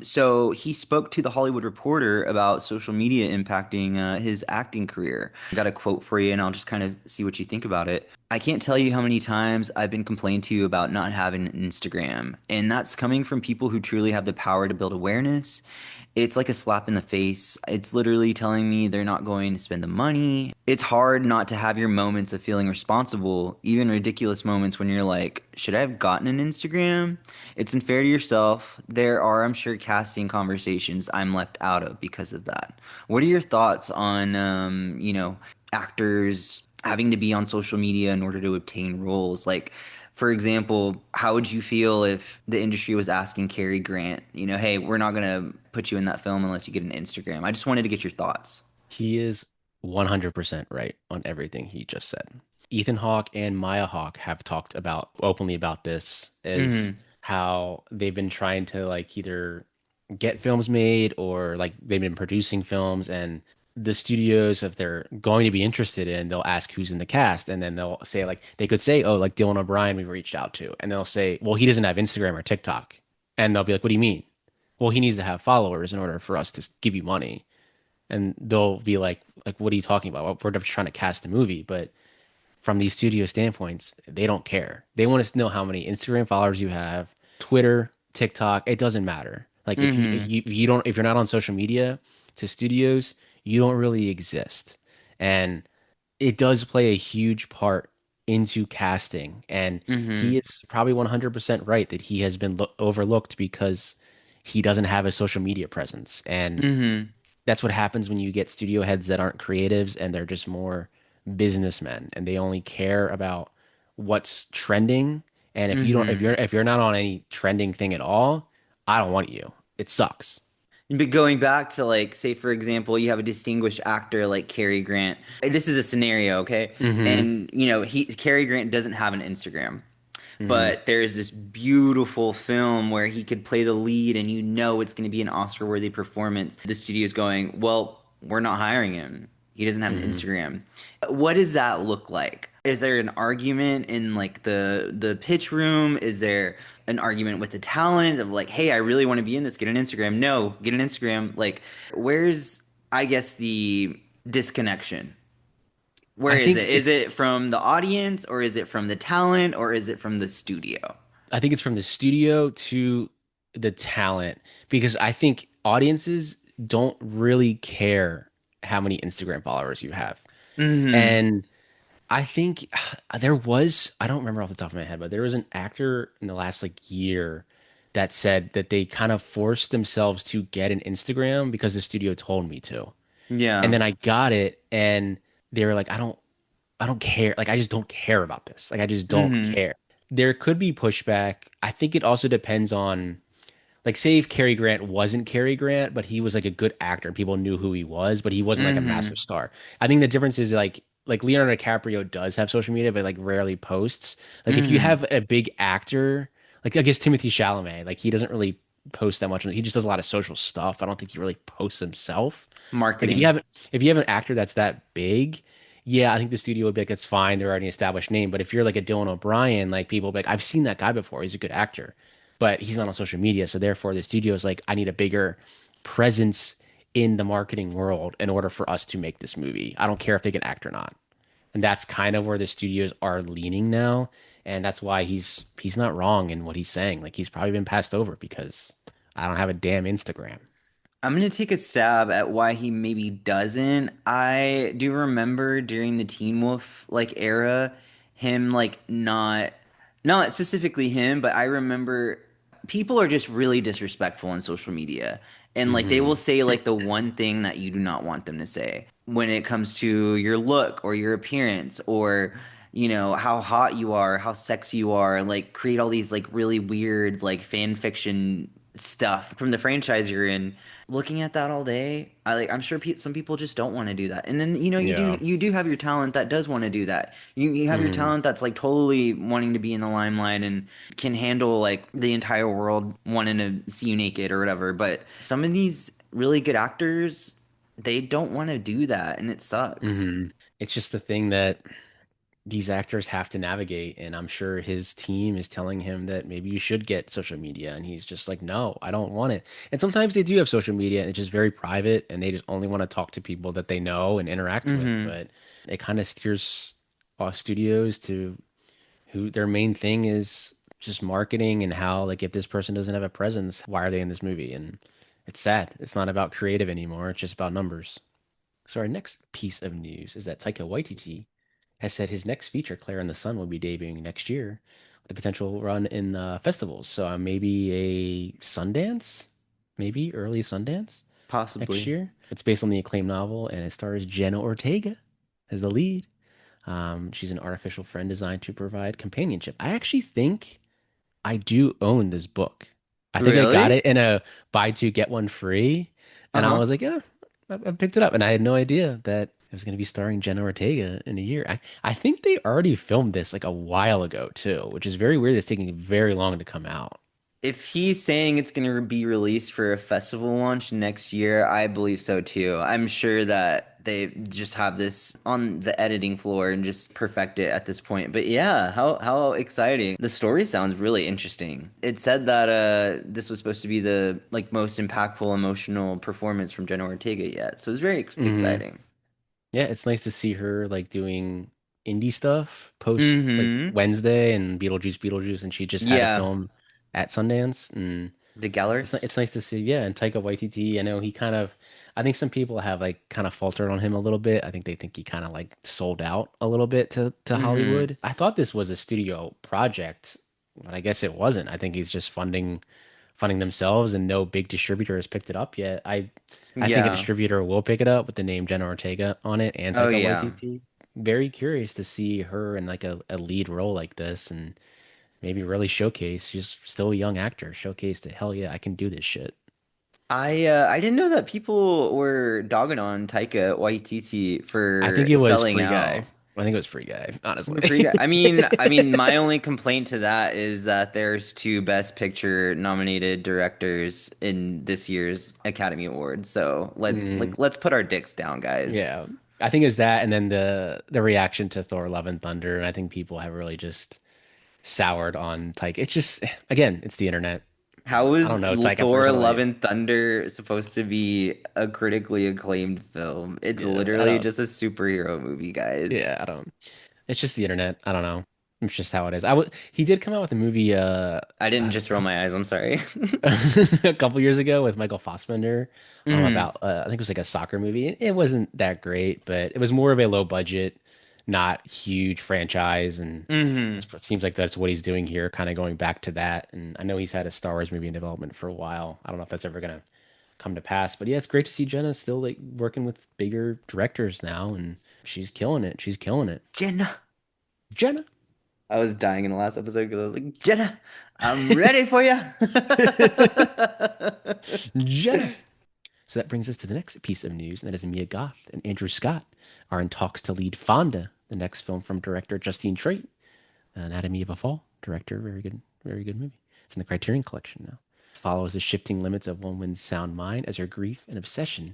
So he spoke to the Hollywood Reporter about social media impacting his acting career. I got a quote for you, and I'll just kind of see what you think about it. I can't tell you how many times I've been complained to about not having an Instagram, and that's coming from people who truly have the power to build awareness. It's like a slap in the face. It's literally telling me they're not going to spend the money. It's hard not to have your moments of feeling responsible, even ridiculous moments when you're like, should I have gotten an Instagram? It's unfair to yourself. There are, I'm sure, casting conversations I'm left out of because of that. What are your thoughts on, actors having to be on social media in order to obtain roles? Like, for example, how would you feel if the industry was asking Cary Grant, hey, we're not gonna put you in that film unless you get an Instagram? I just wanted to get your thoughts. He is 100% right on everything he just said. Ethan Hawke and Maya Hawke have talked about openly about this, is Mm-hmm. how they've been trying to like either get films made or like they've been producing films, and the studios, if they're going to be interested in, they'll ask who's in the cast, and then they'll say like they could say, oh, like Dylan O'Brien we reached out to, and they'll say, well, he doesn't have Instagram or TikTok, and they'll be like, what do you mean? Well, he needs to have followers in order for us to give you money. And they'll be like, what are you talking about? Well, we're just trying to cast a movie. But from these studio standpoints, they don't care. They want us to know how many Instagram followers you have, Twitter, TikTok. It doesn't matter. Like if Mm-hmm. you don't, if you're not on social media to studios, you don't really exist. And it does play a huge part into casting. And Mm-hmm. he is probably 100% right that he has been overlooked because he doesn't have a social media presence. And Mm-hmm. that's what happens when you get studio heads that aren't creatives and they're just more businessmen, and they only care about what's trending. And if you don't, Mm-hmm. if you're not on any trending thing at all, I don't want you. It sucks. But going back to like, say for example, you have a distinguished actor like Cary Grant. This is a scenario, okay? Hmm. And he Cary Grant doesn't have an Instagram. Hmm. But there's this beautiful film where he could play the lead and it's going to be an Oscar-worthy performance. The studio's going, well, we're not hiring him. He doesn't have an Hmm. Instagram. What does that look like? Is there an argument in like the pitch room? Is there an argument with the talent of like, hey, I really want to be in this, get an Instagram. No, get an Instagram. Like, where's, I guess, the disconnection? Where I is think it? Is it's it from the audience or is it from the talent or is it from the studio? I think it's from the studio to the talent, because I think audiences don't really care how many Instagram followers you have. Hmm. And I think I don't remember off the top of my head, but there was an actor in the last like year that said that they kind of forced themselves to get an Instagram because the studio told me to. And Yeah. then I got it, and they were like, I don't care. Like, I just don't care about this. Like, I just don't Hmm. care. There could be pushback. I think it also depends on, like, say if Cary Grant wasn't Cary Grant, but he was like a good actor and people knew who he was, but he wasn't like a massive Hmm. star. I think the difference is like Leonardo DiCaprio does have social media, but like rarely posts. Like if you Hmm. have a big actor, like I guess Timothy Chalamet, like he doesn't really post that much. He just does a lot of social stuff. I don't think he really posts himself. Like Marketing. if you have an actor that's that big, yeah, I think the studio would be like, that's fine. They're already an established name. But if you're like a Dylan O'Brien, like people will be like, I've seen that guy before. He's a good actor, but he's not on social media. So therefore, the studio is like, I need a bigger presence in the marketing world in order for us to make this movie. I don't care if they can act or not. And that's kind of where the studios are leaning now. And that's why he's not wrong in what he's saying. Like he's probably been passed over because I don't have a damn Instagram. I'm gonna take a stab at why he maybe doesn't. I do remember during the Teen Wolf like era, him like not specifically him, but I remember people are just really disrespectful on social media. And like they will Hmm. say like the one thing that you do not want them to say when it comes to your look or your appearance or how hot you are, how sexy you are, like create all these like really weird like fan fiction stuff from the franchise you're in. Looking at that all day, I'm sure some people just don't want to do that. And then Yeah. you do have your talent that does want to do that. You have your Hmm. talent that's like totally wanting to be in the limelight and can handle like the entire world wanting to see you naked or whatever. But some of these really good actors, they don't want to do that, and it sucks. Hmm. It's just the thing that these actors have to navigate, and I'm sure his team is telling him that maybe you should get social media, and he's just like, no, I don't want it. And sometimes they do have social media, and it's just very private, and they just only want to talk to people that they know and interact with. Hmm. But it kind of steers studios to who their main thing is just marketing and how, like, if this person doesn't have a presence, why are they in this movie? And it's sad. It's not about creative anymore. It's just about numbers. So our next piece of news is that Taika Waititi has said his next feature, Claire in the Sun, will be debuting next year with a potential run in festivals. So maybe a Sundance, maybe early Sundance next Possibly. year. It's based on the acclaimed novel and it stars Jenna Ortega as the lead. She's an artificial friend designed to provide companionship. I actually think I do own this book. I think I got Really? it in a buy two get one free, and I Uh-huh. was like, yeah, I picked it up, and I had no idea that it was going to be starring Jenna Ortega in a year. I think they already filmed this like a while ago too, which is very weird. It's taking very long to come out. If he's saying it's going to be released for a festival launch next year, I believe so too. I'm sure that they just have this on the editing floor and just perfect it at this point. But yeah, how exciting. The story sounds really interesting. It said that this was supposed to be the like most impactful emotional performance from Jenna Ortega yet. So it's very Hmm. exciting. Yeah, it's nice to see her like doing indie stuff post like Mm-hmm. Wednesday and Beetlejuice, and she just had a Yeah, film at Sundance, and the it's Gallerist. nice to see, yeah. And Taika Waititi, I know he kind of, I think some people have like kind of faltered on him a little bit. I think they think he kind of like sold out a little bit to Mm-hmm. Hollywood. I thought this was a studio project, but I guess it wasn't. I think he's just funding themselves, and no big distributor has picked it up yet. I think a Yeah. distributor will pick it up with the name Jenna Ortega on it and Oh Taika yeah. Waititi. Very curious to see her in like a lead role like this, and maybe really showcase. She's still a young actor. Showcase that hell yeah, I can do this shit. I didn't know that people were dogging on Taika Waititi I think for it was selling Free Guy. out. I think it was Free Guy, Free Guy. honestly. I mean, my only complaint to that is that there's two Best Picture nominated directors in this year's Academy Awards. So Mm, let's put our dicks down, guys. yeah. I think it's that and then the reaction to Thor Love and Thunder. And I think people have really just soured on Taika. It's just again, it's the internet. How I is don't know Taika Thor: Love personally. and Thunder supposed to be a critically acclaimed film? It's Yeah, I literally don't just a superhero movie, guys. yeah, I don't. It's just the internet. I don't know. It's just how it is. He did come out with a movie I didn't a just roll couple my eyes. I'm sorry. a couple years ago with Michael Fassbender Hmm. about I think it was like a soccer movie. It wasn't that great, but it was more of a low budget, not huge franchise, and Hmm. it seems like that's what he's doing here, kind of going back to that. And I know he's had a Star Wars movie in development for a while. I don't know if that's ever gonna come to pass, but yeah, it's great to see Jenna still like working with bigger directors now, and she's killing it. She's killing it. Jenna. Jenna. I was dying in the last episode because I was like, Jenna, I'm ready for you. Jenna. So that brings us to the next piece of news, and that is Mia Goth and Andrew Scott are in talks to lead Fonda, the next film from director Justine Triet, Anatomy of a Fall. Director, very good movie. It's in the Criterion Collection now. Follows the shifting limits of one woman's sound mind as her grief and obsession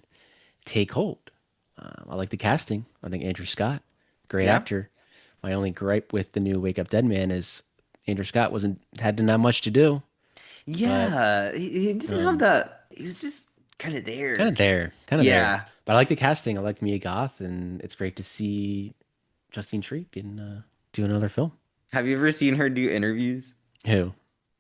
take hold. I like the casting. I think Andrew Scott, great Yeah. actor. My only gripe with the new Wake Up Dead Man is Andrew Scott wasn't had not much to do, but Yeah. He didn't have um, that. He was just kind of kind there. of there, kind of there. Yeah. But I like the casting. I like Mia Goth, and it's great to see Justine Triet in do another film. Have you ever seen her do interviews? Who?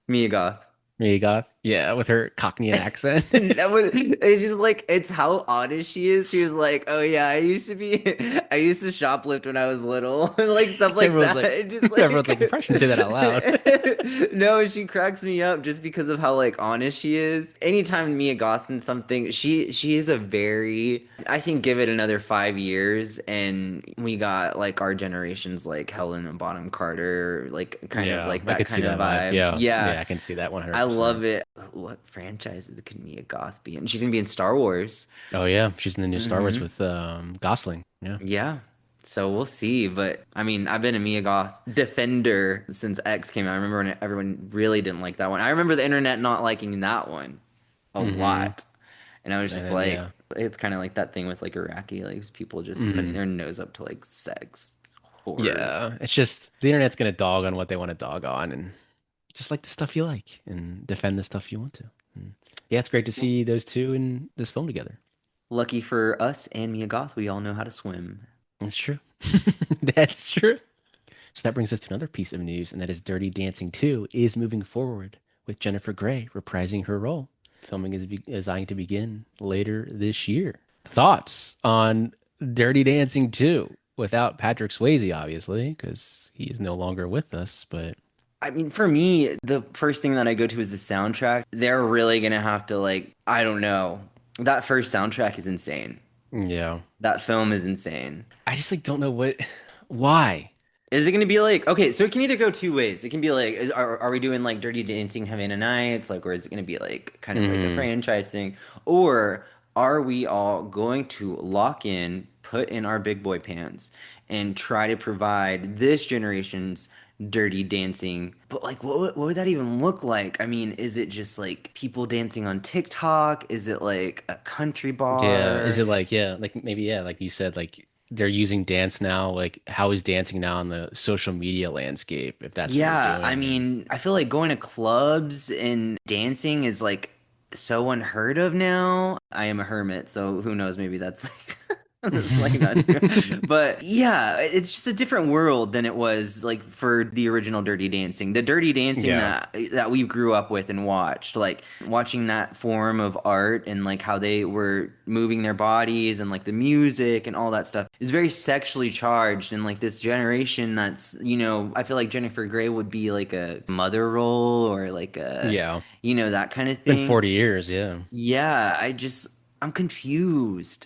Mia Goth. Mia Goth? Yeah, with her Cockney accent. It's just like it's how honest she is. She was like, "Oh yeah, I used to shoplift when I was little," and like stuff like Everyone's that. like, And just everyone's like, like, you probably shouldn't say that out loud. no, she cracks me up just because of how like honest she is. Anytime Mia Goth's in something, she is a very. I think give it another 5 years, and we got like our generations like Helen Bonham Carter, like kind of Yeah, like I that could see kind of that vibe. vibe. Yeah, Yeah. yeah, I can see that I 100%. love it. What franchises could Mia Goth be in? She's gonna be in Star Wars. Oh yeah, she's in the new Star Wars Hmm. with Gosling. Yeah. Yeah. So we'll see. But I mean, I've been a Mia Goth defender since X came out. I remember when everyone really didn't like that one. I remember the internet not liking that one a Mm-hmm. lot. And I was And just then like, yeah. it's kind of like that thing with like Iraqi, like people just putting Mm-hmm. their nose up to like sex. or Yeah, it's just the internet's gonna dog on what they want to dog on, and just like the stuff you like and defend the stuff you want to. And yeah, it's great to see those two in this film together. lucky for us and Mia Goth, we all know how to swim. That's true. That's true. So that brings us to another piece of news, and that is Dirty Dancing 2 is moving forward with Jennifer Grey reprising her role. Filming is designed to begin later this year. Thoughts on Dirty Dancing 2 without Patrick Swayze, obviously, because he is no longer with us, but I mean, for me, the first thing that I go to is the soundtrack. They're really gonna have to like, I don't know. That first soundtrack is insane. yeah. That film is insane. I just like don't know why. Is it going to be like, okay, so it can either go two ways. It can be like, are we doing like Dirty Dancing Havana Nights? Like, or is it going to be like kind of like a Hmm. franchise thing? Or are we all going to lock in, put in our big boy pants, and try to provide this generation's Dirty Dancing? But like, what would that even look like? I mean, is it just like people dancing on TikTok? Is it like a country Yeah. Is bar? it like, yeah, like maybe, yeah, like you said, like they're using dance now. Like, how is dancing now in the social media landscape, if that's what we're Yeah, I doing? And mean, I feel like going to clubs and dancing is like so unheard of now. I am a hermit, so who knows, maybe that's like that's like not true. But yeah, it's just a different world than it was like for the original Dirty Dancing. The Dirty Dancing yeah. that we grew up with and watched, like watching that form of art and like how they were moving their bodies and like the music and all that stuff is very sexually charged. And like this generation that's, I feel like Jennifer Grey would be like a mother role or like a, Yeah. that kind of Been thing. 40 years. Yeah. Yeah, I'm confused.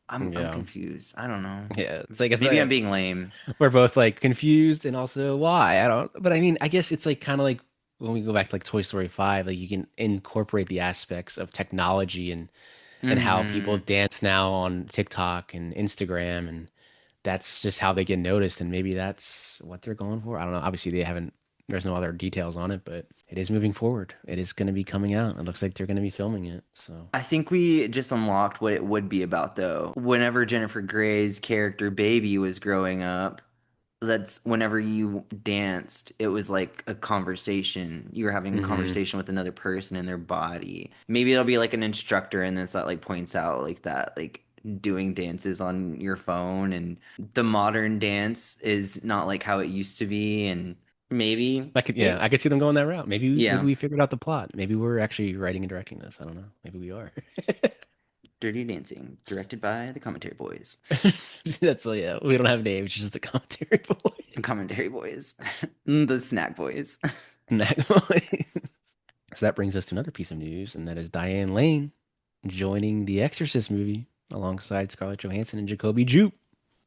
I'm Yeah. confused. I don't know. Yeah. It's Maybe I'm like being lame. we're both like confused and also why. I don't, but I mean, I guess it's like kind of like when we go back to like Toy Story 5, like you can incorporate the aspects of technology and how people Hmm. dance now on TikTok and Instagram, and that's just how they get noticed, and maybe that's what they're going for. I don't know. Obviously, they haven't. There's no other details on it, but it is moving forward. It is going to be coming out. It looks like they're going to be filming it. So, I think we just unlocked what it would be about though. Whenever Jennifer Grey's character Baby was growing up, that's whenever you danced, it was like a conversation. You were having a hmm conversation with another person in their body. Maybe it'll be like an instructor and then that like points out like that like doing dances on your phone and the modern dance is not like how it used to be and yeah, I could see them going that route. Maybe yeah, we figured out the plot. Maybe we're actually writing and directing this. I don't know. Maybe we are. Dirty Dancing, directed by the Commentary Boys. That's yeah. We don't have names. Just the commentary boy. Commentary Boys. The Snack Boys. And that boy. So that brings us to another piece of news, and that is Diane Lane joining the Exorcist movie alongside Scarlett Johansson and Jacoby Jupe.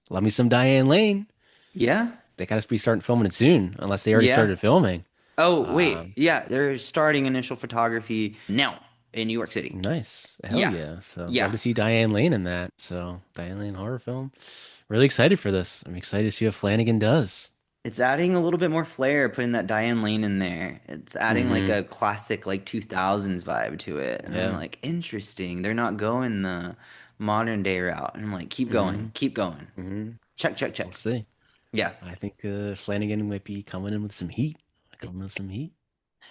Love me some Diane Lane. Yeah. They gotta be starting filming it soon, unless they already Yeah. started filming. Oh, wait. Um, Yeah, they're starting initial photography now in New York City. nice. Hell Yeah. yeah. So love Yeah. to see Diane Lane in that. So Diane Lane horror film. Really excited for this. I'm excited to see what Flanagan does. It's adding a little bit more flair, putting that Diane Lane in there. It's adding like Hmm. a classic like 2000s vibe to it. And I'm Yeah. like, interesting. They're not going the modern day route. And I'm like, keep Hmm. going. Keep going. Hmm. Check, check, We'll check. see. Yeah. I think Flanagan might be coming in with some heat. Coming with some heat.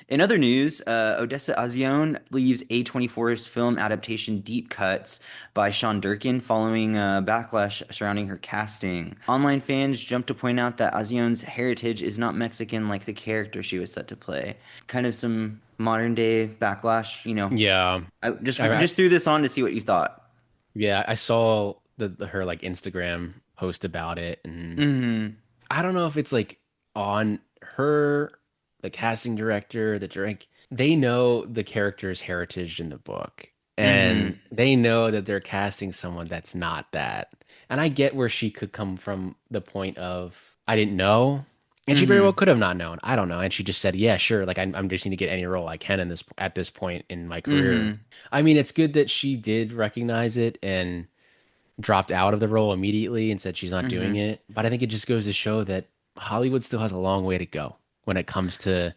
In other news, Odessa Azion leaves A24's film adaptation Deep Cuts by Sean Durkin following backlash surrounding her casting. Online fans jumped to point out that Azion's heritage is not Mexican like the character she was set to play. Kind of some modern day backlash. Yeah. I just I, just threw this on to see what you thought. Yeah, I saw her like Instagram post about it, and Mm-hmm. I don't know if it's like on her, the casting director, the direct. They know the character's heritage in the book, and Mm-hmm. they know that they're casting someone that's not that. And I get where she could come from the point of I didn't know, and she very well Mm-hmm. could have not known. I don't know, and she just said, "Yeah, sure." Like I'm just need to get any role I can in this at this point in my career. Mm-hmm. I mean, it's good that she did recognize it and dropped out of the role immediately and said she's not doing Mm-hmm. it. But I think it just goes to show that Hollywood still has a long way to go when it comes to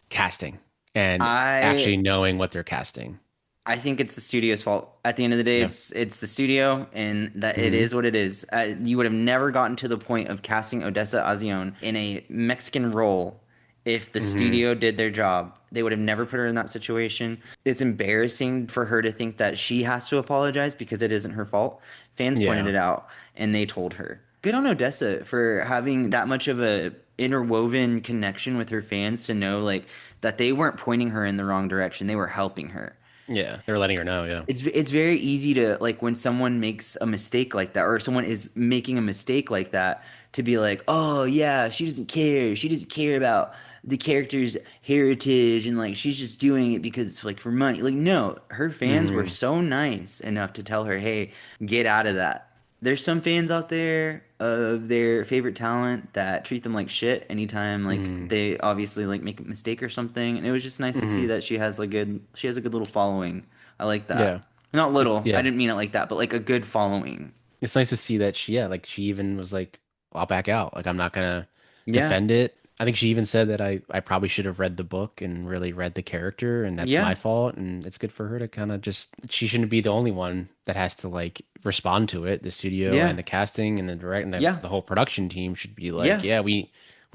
casting and I actually knowing what they're casting. I think it's the studio's fault. At the end of the day, Yeah. it's the studio, and that it Hmm. is what it is. You would have never gotten to the point of casting Odessa Azion in a Mexican role if the Hmm. studio did their job. They would have never put her in that situation. It's embarrassing for her to think that she has to apologize because it isn't her fault. Fans pointed Yeah. it out, and they told her. Good on Odessa for having that much of a interwoven connection with her fans to know like that they weren't pointing her in the wrong direction. They were helping her. Yeah. They're letting her know. Yeah. It's very easy to like when someone makes a mistake like that or someone is making a mistake like that to be like, "Oh yeah, she doesn't care. She doesn't care about the character's heritage and like she's just doing it because like for money." Like no, her fans were Hmm. so nice enough to tell her, "Hey, get out of that." There's some fans out there of their favorite talent that treat them like shit anytime like Hmm. they obviously like make a mistake or something. And it was just nice to see Hmm. that she has a good little following. I like Yeah. that. Not It's little. I yeah. didn't mean it like that, but like a good following. It's nice to see that she, yeah, like she even was like, I'll back out. Like I'm not gonna Yeah. defend it. I think she even said that I probably should have read the book and really read the character, and that's my Yeah. fault. And it's good for her to kind of just, she shouldn't be the only one that has to like respond to it. The studio Yeah. and the casting and the direct and Yeah. the whole production team should be like, Yeah. yeah, we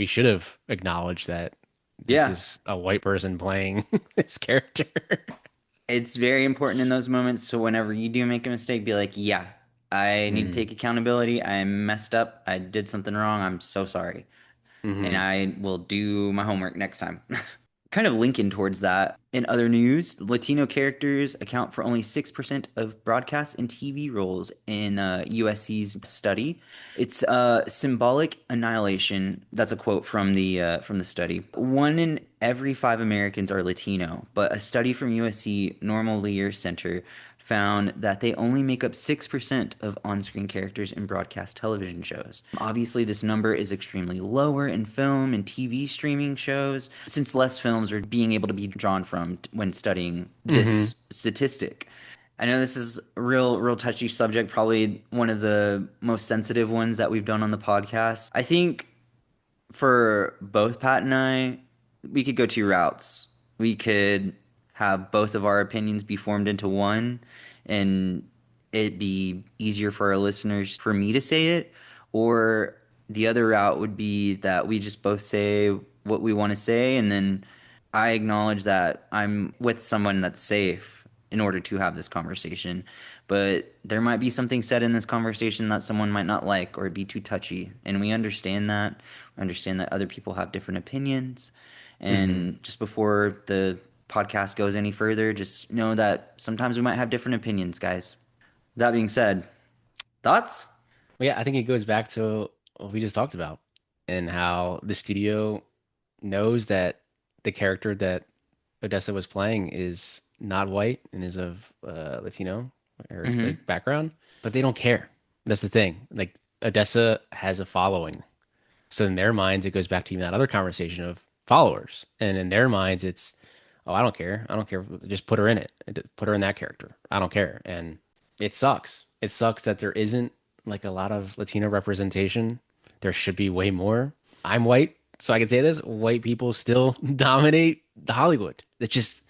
should have acknowledged that this Yeah. is a white person playing this character. It's very important in those moments. So whenever you do make a mistake, be like, yeah, I need to Hmm. take accountability. I messed up. I did something wrong. I'm so sorry. And Hmm. I will do my homework next time. Kind of linking towards that. In other news, Latino characters account for only 6% of broadcast and TV roles in USC's study. It's symbolic annihilation. That's a quote from the study. One in every five Americans are Latino, but a study from USC Normal Lear Center found that they only make up 6% of on-screen characters in broadcast television shows. Obviously, this number is extremely lower in film and TV streaming shows, since less films are being able to be drawn from when studying Hmm. this statistic. I know this is a real touchy subject, probably one of the most sensitive ones that we've done on the podcast. I think for both Pat and I, we could go two routes. We could have both of our opinions be formed into one and it be easier for our listeners for me to say it, or the other route would be that we just both say what we want to say and then I acknowledge that I'm with someone that's safe in order to have this conversation. But there might be something said in this conversation that someone might not like or be too touchy. And we understand that. We understand that other people have different opinions. Hmm. And just before the podcast goes any further, just know that sometimes we might have different opinions, guys. That being said, thoughts? Well, yeah, I think it goes back to what we just talked about and how the studio knows that the character that Odessa was playing is not white and is of Latino or Mm-hmm. like background, but they don't care. That's the thing. Like Odessa has a following. So in their minds, it goes back to even that other conversation of followers. And in their minds, it's, oh, I don't care. I don't care. Just put her in it. Put her in that character. I don't care. And it sucks. It sucks that there isn't like a lot of Latino representation. There should be way more. I'm white, so I can say this. White people still dominate the Hollywood. It's just,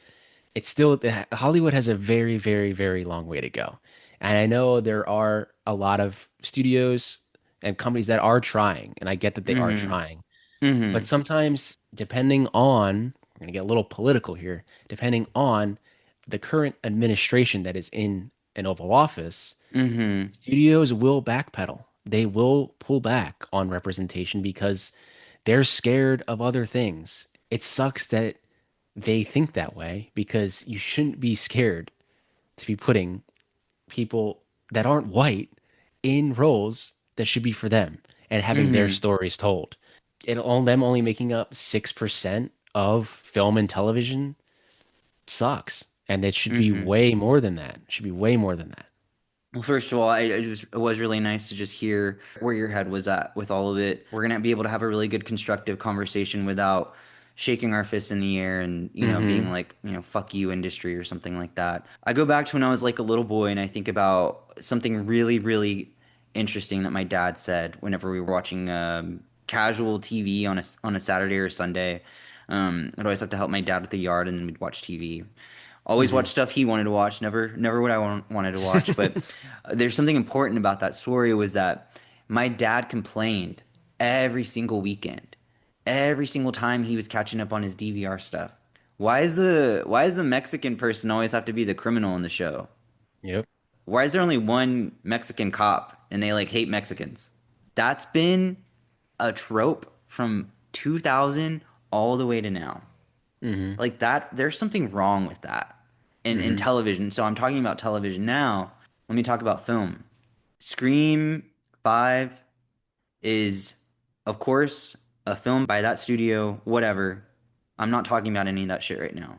it's still, Hollywood has a very, very, very long way to go. And I know there are a lot of studios and companies that are trying, and I get that they are Mm-hmm. trying. But Mm-hmm. sometimes, depending on, we're going to get a little political here, depending on the current administration that is in an Oval Office, Mm-hmm. studios will backpedal. They will pull back on representation because they're scared of other things. It sucks that they think that way because you shouldn't be scared to be putting people that aren't white in roles that should be for them and having their Mm-hmm. stories told. Them only making up 6% of film and television sucks. And it should be Mm-hmm. way more than that. It should be way more than that. Well, first of all, it was really nice to just hear where your head was at with all of it. We're gonna be able to have a really good constructive conversation without shaking our fists in the air and, being Hmm. like, fuck you industry or something like that. I go back to when I was like a little boy and I think about something really, really interesting that my dad said whenever we were watching casual TV on a Saturday or Sunday. I'd always have to help my dad with the yard and then we'd watch TV. Always Hmm. watch stuff he wanted to watch, never what wanted to watch. But there's something important about that story was that my dad complained every single weekend, every single time he was catching up on his DVR stuff. Why is the Mexican person always have to be the criminal in the show? Yep. Why is there only one Mexican cop and they like hate Mexicans? That's been a trope from 2000 all the way to now. Hmm. Like that, there's something wrong with that in Hmm. television. So I'm talking about television now. Let me talk about film. Scream 5 is, of course, a film by that studio, whatever. I'm not talking about any of that shit right now.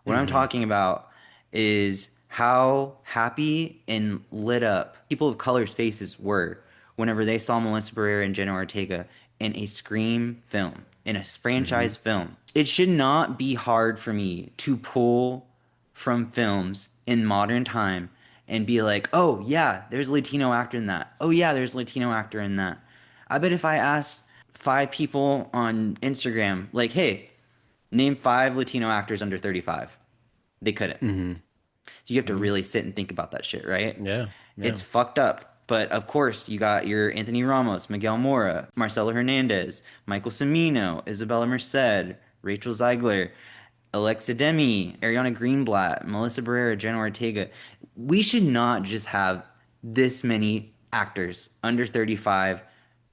What I'm Hmm. talking about is how happy and lit up people of color's faces were whenever they saw Melissa Barrera and Jenna Ortega in a Scream film, in a Hmm. franchise film. It should not be hard for me to pull from films in modern time and be like, oh yeah, there's a Latino actor in that. Oh yeah, there's a Latino actor in that. I bet if I asked 5 people on Instagram, like, hey, name 5 Latino actors under 35, they couldn't. Hmm. So you have to Hmm. really sit and think about that shit, right? Yeah. It's Yeah. fucked up. But of course, you got your Anthony Ramos, Miguel Mora, Marcelo Hernandez, Michael Cimino, Isabella Merced, Rachel Ziegler, Alexa Demi, Ariana Greenblatt, Melissa Barrera, Jenna Ortega. We should not just have this many actors under 35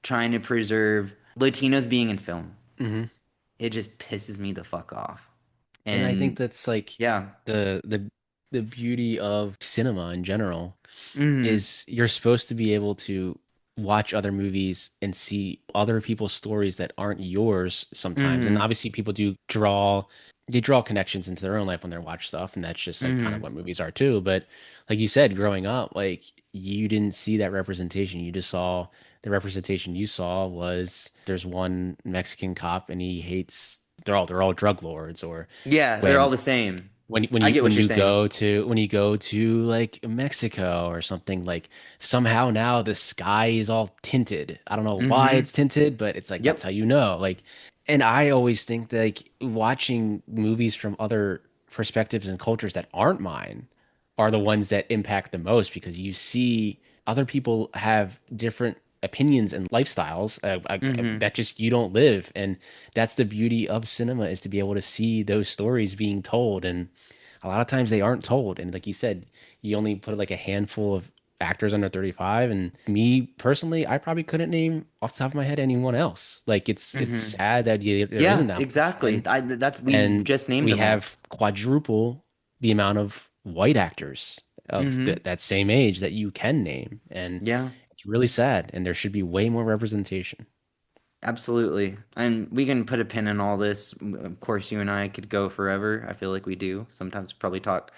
trying to preserve Latinos being in film. Hmm. It just pisses me the fuck off. And I think And that's like yeah. the beauty of cinema in general Mm-hmm. is you're supposed to be able to watch other movies and see other people's stories that aren't yours sometimes. And Mm-hmm. obviously people do draw they draw connections into their own life when they watch stuff, and that's just like kind of Mm-hmm. what movies are too. But like you said, growing up, like you didn't see that representation. You just saw the representation you saw was there's one Mexican cop and he hates they're all drug lords, or Yeah, they're all when the same. when when I you get what when you're you saying. go to when you go to like Mexico or something, like somehow now the sky is all tinted. I don't know why Mm-hmm. it's tinted, but it's like that's how Yep. you know. Like, and I always think that like watching movies from other perspectives and cultures that aren't mine are the ones that impact the most, because you see other people have different opinions and lifestyles Mm-hmm. that just you don't live. And that's the beauty of cinema, is to be able to see those stories being told. And a lot of times they aren't told. And like you said, you only put like a handful of actors under 35. And me personally, I probably couldn't name off the top of my head anyone else. Like it's Mm-hmm. sad that there isn't Yeah, that much. exactly. That's we And just named we them all. have quadruple the amount of white actors of Mm-hmm. that same age that you can name. And Yeah. it's really sad. And there should be way more representation. Absolutely. And we can put a pin in all this. Of course, you and I could go forever. I feel like we do. Sometimes we probably talk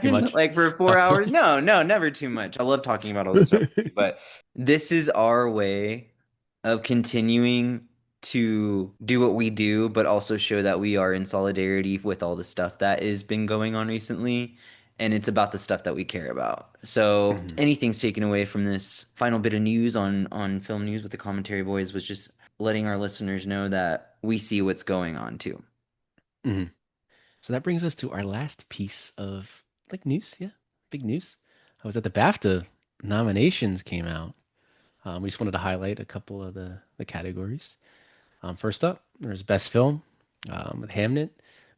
Too much. like for 4 hours. No, no, never too much. I love talking about all this stuff with you, but this is our way of continuing to do what we do, but also show that we are in solidarity with all the stuff that has been going on recently. And it's about the stuff that we care about. So Mhm. anything's taken away from this final bit of news on film news with the commentary boys was just letting our listeners know that we see what's going on too. Mhm. So that brings us to our last piece of like news. Yeah, big news. I was at the BAFTA nominations came out. We just wanted to highlight a couple of the categories. First up, there's Best Film with Hamnet,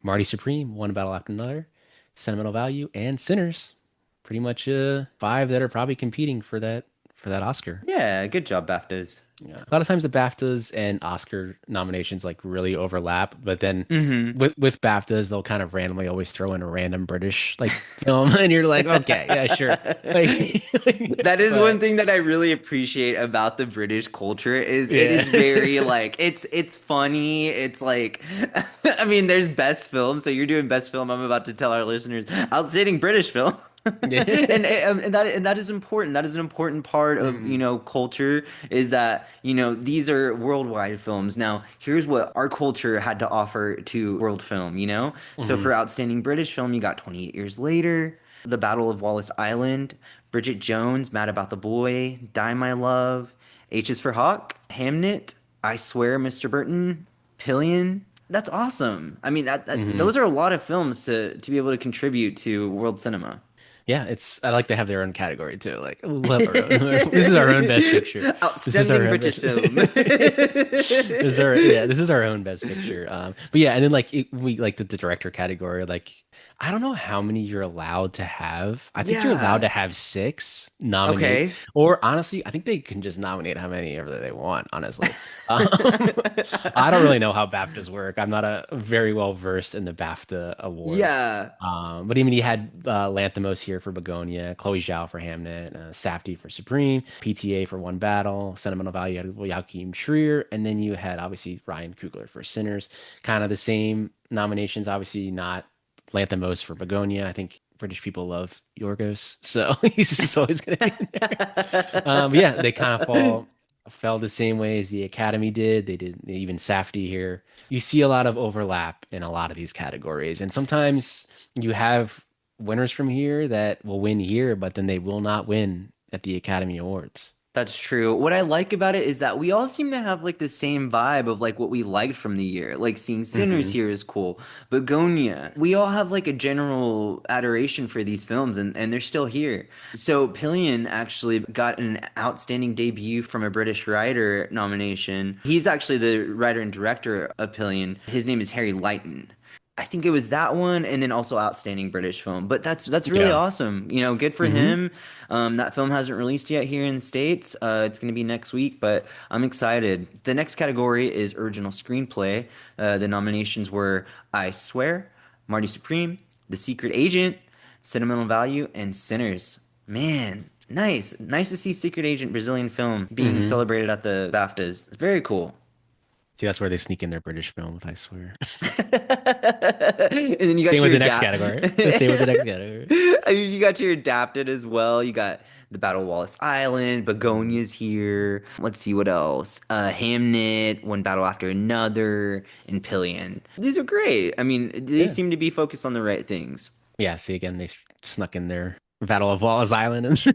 Marty Supreme, One Battle After Another, Sentimental Value, and Sinners. Pretty much five that are probably competing for that Oscar. Yeah, good job, BAFTAs. Yeah. A lot of times the BAFTAs and Oscar nominations like really overlap, but then Mm-hmm. with BAFTAs they'll kind of randomly always throw in a random British like film, and you're like, okay, yeah, sure. Like, That is one but thing that I really appreciate about the British culture is it yeah. is very like it's funny. It's like I mean, there's best film, so you're doing best film. I'm about to tell our listeners outstanding British film. Yeah. And that is important. That is an important part of, Hmm. culture is that, these are worldwide films. Now, here's what our culture had to offer to world film, you know? So Hmm. for outstanding British film, you got 28 Years Later, The Battle of Wallace Island, Bridget Jones, Mad About the Boy, Die My Love, H is for Hawk, Hamnet, I Swear, Mr. Burton, Pillion. That's awesome. I mean, Hmm those are a lot of films to be able to contribute to world cinema. Yeah, it's I like to have their own category too. Like we'll have our own. This is our own best picture. This is our Outstanding own British best. film. This is our yeah. This is our own best picture. But yeah, and then like we like the director category. Like I don't know how many you're allowed to have. I think you're allowed to Yeah. have six nominate, Okay. or honestly, I think they can just nominate how many ever they want. Honestly, um, I don't really know how BAFTAs work. I'm not a very well versed in the BAFTA awards. Yeah. But even he had Lanthimos here for Begonia, Chloe Zhao for Hamnet, Safdie for Supreme, PTA for One Battle, Sentimental Value had Joachim Trier, and then you had obviously Ryan Coogler for Sinners. Kind of the same nominations, obviously not Lanthimos for Begonia. I think British people love Yorgos, so he's just always going to be in there. But yeah, they kind of fell the same way as the Academy did. They did even Safdie here. You see a lot of overlap in a lot of these categories, and sometimes you have winners from here that will win here, but then they will not win at the Academy Awards. That's true. What I like about it is that we all seem to have like the same vibe of like what we liked from the year. Like seeing Sinners Hmm here is cool. Begonia. We all have like a general adoration for these films and they're still here. So Pillion actually got an outstanding debut from a British writer nomination. He's actually the writer and director of Pillion. His name is Harry Lighton. I think it was that one, and then also outstanding British film. But that's really Yeah. awesome. You know, good for hmm him. That film hasn't released yet here in the States. It's going to be next week, but I'm excited. The next category is original screenplay. The nominations were I Swear, Marty Supreme, The Secret Agent, Sentimental Value, and Sinners. Man, nice, nice to see Secret Agent Brazilian film being hmm celebrated at the BAFTAs. It's very cool. See, that's where they sneak in their British films, I swear. And then you got Same with your the next adapt. category. Same with the next category. You got your adapted as well. You got the Battle of Wallace Island, Mhm. Begonia's here. Let's see what else. Hamnet, One Battle After Another, and Pillion. These are great. I mean, they Yeah. seem to be focused on the right things. Yeah, see again, they snuck in their Battle of Wallace Island and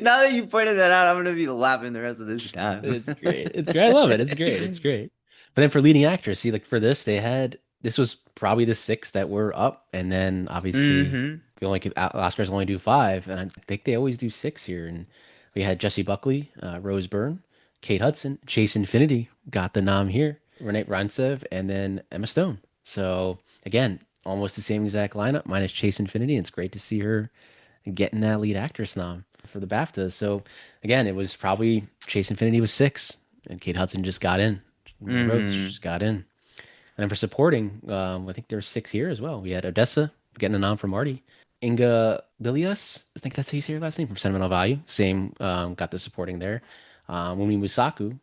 Now that you pointed that out, I'm gonna be laughing the rest of this time. it's great. It's great. I love it. It's great. It's great. But then for leading actress, see, like for this, they had this was probably the six that were up, and then obviously Hmm. we only could Oscars only do five, and I think they always do six here. And we had Jesse Buckley, Rose Byrne, Kate Hudson, Chase Infinity got the nom here, Renee Rantsev, and then Emma Stone. So again, almost the same exact lineup, minus Chase Infinity. And it's great to see her getting that lead actress nom for the BAFTA. So again, it was probably Chase Infinity was six, and Kate Hudson just got in. No votes, Hmm. just got in. And then for supporting, I think there were six here as well. We had Odessa getting a nom for Marty. Inga Lilias, I think that's how you say her last name, from Sentimental Value. Same, got the supporting there. Wumi Musaku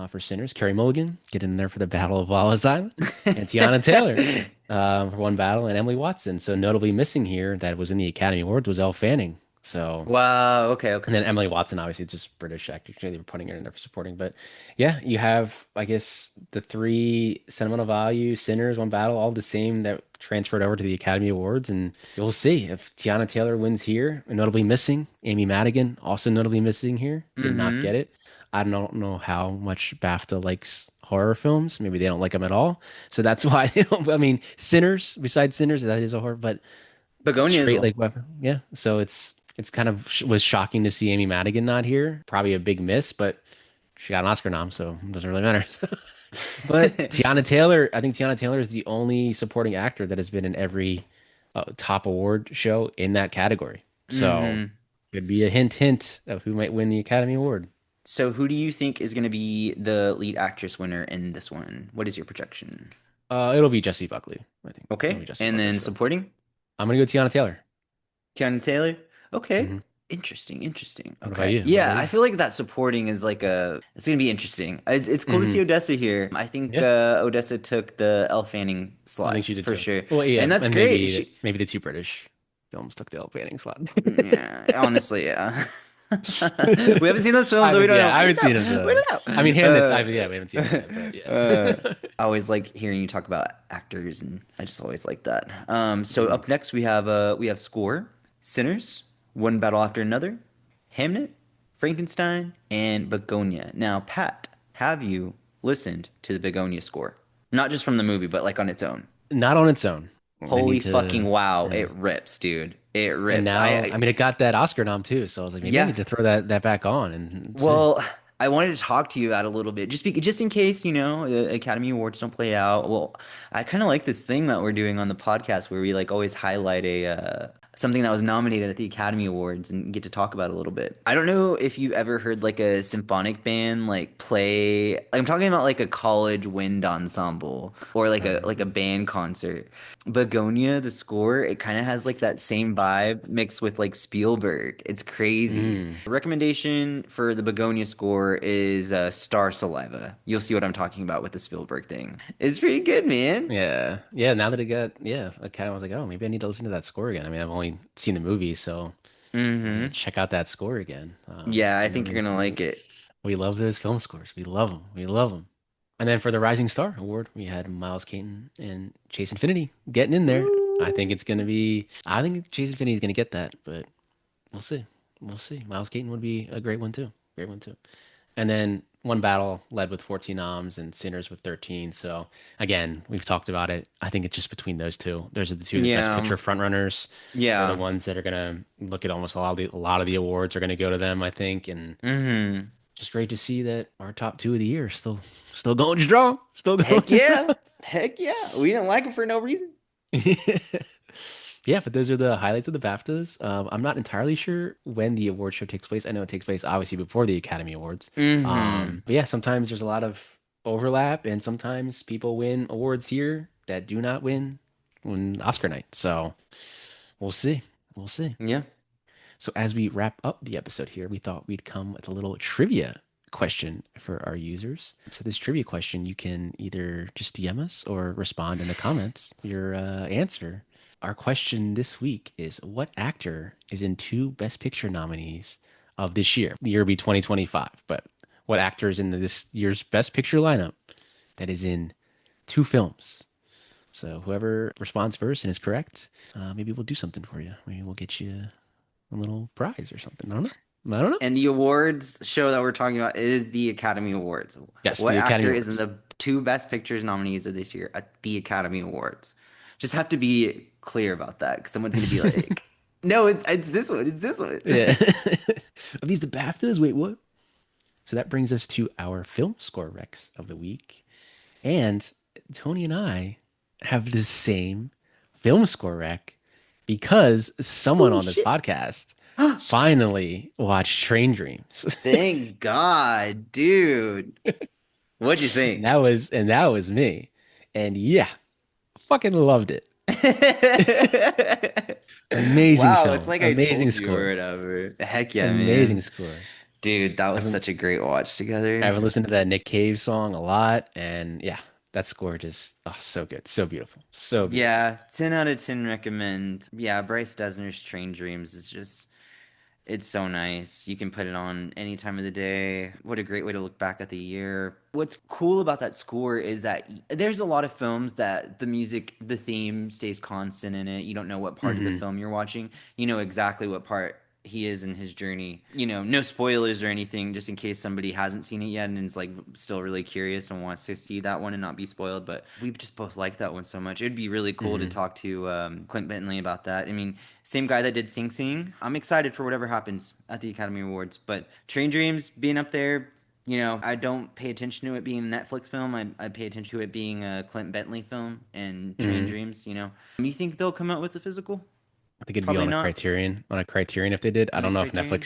for Sinners. Carey Mulligan getting in there for the Battle of Wallace Island. And Tiana Taylor for One Battle. And Emily Watson. So notably missing here that was in the Academy Awards was Elle Fanning. So Wow. Okay. Okay. and then Emily Watson, obviously, just British actor. They were putting her in there for supporting. But yeah, you have, I guess, the three Sentimental Value, Sinners, One Battle, all the same that transferred over to the Academy Awards. And we'll see if Tiana Taylor wins here. Notably missing, Amy Madigan, also notably missing here, did not get Hmm. it. I don't know how much BAFTA likes horror films. Maybe they don't like them at all. So that's why, I mean, Sinners, besides Sinners, that is a horror, but Begonia as straight well. like weapon. Yeah. So it's kind of was shocking to see Amy Madigan not here. Probably a big miss, but she got an Oscar nom, so it doesn't really matter. But Tiana Taylor, I think Tiana Taylor is the only supporting actor that has been in every top award show in that category. So Hmm. could be a hint of who might win the Academy Award. So, who do you think is going to be the lead actress winner in this one? What is your projection? It'll be Jessie Buckley. I think it'll Okay. be Jessie And Buckley then still. supporting I'm gonna go Tiana Taylor. Tiana Taylor. Okay. Hmm Interesting. Interesting. What about Okay. you? What Yeah, about I you? feel like that supporting is like it's going to be interesting. It's cool to see Hmm Odessa here. I think Yeah, Odessa took the Elle Fanning I think slot she did for too. sure. Well, And yeah, that's and great. maybe the two British films took the Elle Fanning slot. Yeah, honestly, yeah. We haven't seen those films, so we don't know. I We haven't seen don't him. know. We So I mean, don't Hamnet. know. Yeah, we haven't seen Hamnet, but Uh, yeah. I always like hearing you talk about actors, and I just always like that. So Mhm. up next we have Score, Sinners, One Battle After Another, Hamnet, Frankenstein, and Begonia. Now, Pat, have you listened to the Begonia score? Not just from the movie, but like on its own. Not on its own. I Holy need fucking to, wow, yeah. it rips, dude. It And rips. now, I mean, it got that Oscar nom too, so I was like, maybe I Yeah. need to throw that back on and see. Well, I wanted to talk to you about it a little bit, just in case, the Academy Awards don't play out. Well, I kind of like this thing that we're doing on the podcast where we like always highlight a something that was nominated at the Academy Awards and get to talk about it a little bit. I don't know if you've ever heard like a symphonic band like play. Like, I'm talking about like a college wind ensemble or like a Um, band concert. Begonia, the score, it kind of has like that same vibe mixed with like Spielberg. It's crazy. mm, Recommendation for the Begonia score is Star Saliva. You'll see what I'm talking about with the Spielberg thing. It's pretty good, man. yeah, yeah. Now that it got, yeah, I kind of was like, oh, maybe I need to listen to that score again. I mean, I've only seen the movie, so I need to Mm-hmm. check out that score again. Yeah, I I know think you're gonna like it. we love those film scores. We love them. We love them. And then for the Rising Star Award, we had Miles Keaton and Chase Infinity getting in there. I think it's gonna be. I think Chase Infinity is gonna get that, but we'll see. We'll see. Miles Keaton would be a great one too. Great one too. And then One Battle led with 14 noms and Sinners with 13. So again, we've talked about it. I think it's just between those two. Those are the two Best Yeah, Picture frontrunners. They're the yeah. ones that are gonna look at almost a lot of the awards are gonna go to them, I think. And Mm-hmm. just great to see that our top two of the year are still going strong. Still going Heck strong. yeah. Heck yeah. We didn't like him for no reason. Yeah, but those are the highlights of the BAFTAs. I'm not entirely sure when the award show takes place. I know it takes place obviously before the Academy Awards. Mm-hmm. But yeah, sometimes there's a lot of overlap, and sometimes people win awards here that do not win when Oscar night. So we'll see. We'll see. Yeah. So as we wrap up the episode here, we thought we'd come with a little trivia question for our users. So this trivia question, you can either just DM us or respond in the comments your answer. Our question this week is what actor is in two Best Picture nominees of this year? The year will be 2025, but what actor is in this year's Best Picture lineup that is in two films? So whoever responds first and is correct, maybe we'll do something for you. Maybe we'll get you a little prize or something. I don't know. I don't know. And the awards show that we're talking about is the Academy Awards. Yes, What the Academy actor is in Awards. the two Best Pictures nominees of this year at the Academy Awards? Just have to be clear about that because someone's gonna be like, "No, it's this one. It's this one." Yeah. Are these the BAFTAs? Wait, what? So that brings us to our film score recs of the week. And Tony and I have the same film score rec because someone Oh on this shit! podcast finally watched Train Dreams. Thank God, dude. What'd you And think? that was me. And yeah, fucking loved it. Amazing Wow, it's film. like I Amazing told you or score. whatever. Heck yeah, Amazing man. score. Dude, that I was haven't such a great watch I together. haven't listened to that Nick Cave song a lot, and yeah, that score just so good, so beautiful, so beautiful. Yeah, 10 out of 10 recommend. Yeah, Bryce Dessner's Train Dreams is just, it's so nice. You can put it on any time of the day. What a great way to look back at the year. What's cool about that score is that there's a lot of films that the music, the theme stays constant in it. You don't know what part of the Hmm. film you're watching. You know exactly what part he is in his journey. No spoilers or anything, just in case somebody hasn't seen it yet and is like still really curious and wants to see that one and not be spoiled. But we just both like that one so much. It'd be really cool to Hmm. talk to Clint Bentley about that. I mean, same guy that did Sing Sing. I'm excited for whatever happens at the Academy Awards. But Train Dreams being up there, I don't pay attention to it being a Netflix film. I pay attention to it being a Clint Bentley film and Train Hmm. Dreams. You think they'll come out with a physical? I think it'd be Probably on a not Criterion if they did. I on a don't know if Criterion.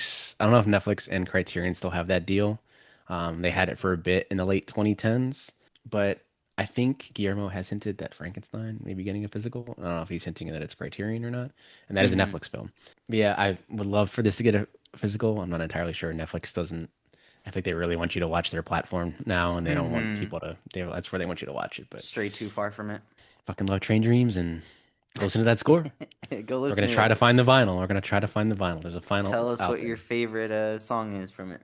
Netflix and Criterion still have that deal. They had it for a bit in the late 2010s, but I think Guillermo has hinted that Frankenstein may be getting a physical. I don't know if he's hinting that it's Criterion or not, and that is a Mm-hmm. Netflix film. But yeah, I would love for this to get a physical. I'm not entirely sure. Netflix doesn't. I think they really want you to watch their platform now, and they don't want Mm-hmm. people to. That's where they want you to watch it. But Stray too far from it. fucking love Train Dreams and go listen to that score. Go We're listen gonna to try to it. find the vinyl. We're gonna try to find the vinyl. There's a Tell vinyl us out what your there. favorite song is from it.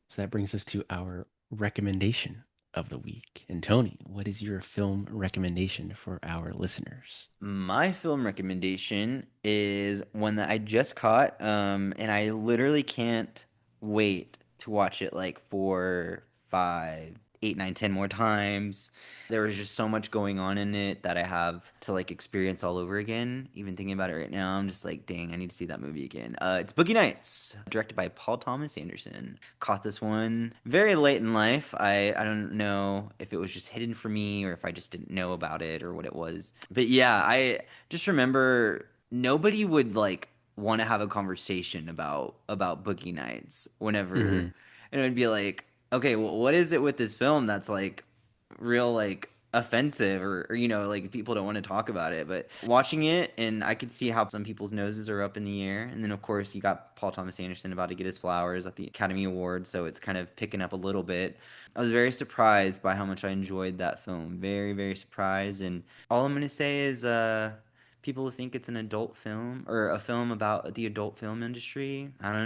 So that brings us to our recommendation of the week. And Tony, what is your film recommendation for our listeners? My film recommendation is one that I just caught, and I literally can't wait to watch it like 4, 5, eight, nine, 10 more times. There was just so much going on in it that I have to like experience all over again. Even thinking about it right now, I'm just like, dang, I need to see that movie again. It's Boogie Nights, directed by Paul Thomas Anderson. Caught this one very late in life. I don't know if it was just hidden for me or if I just didn't know about it or what it was. But yeah, I just remember nobody would like want to have a conversation about Boogie Nights whenever, Hmm. and it would be like, okay, well, what is it with this film that's like real like offensive or like people don't want to talk about it, but watching it and I could see how some people's noses are up in the air. And then of course you got Paul Thomas Anderson about to get his flowers at the Academy Awards, so it's kind of picking up a little bit. I was very surprised by how much I enjoyed that film, very very surprised. And all I'm gonna say is people think it's an adult film or a film about the adult film industry. I don't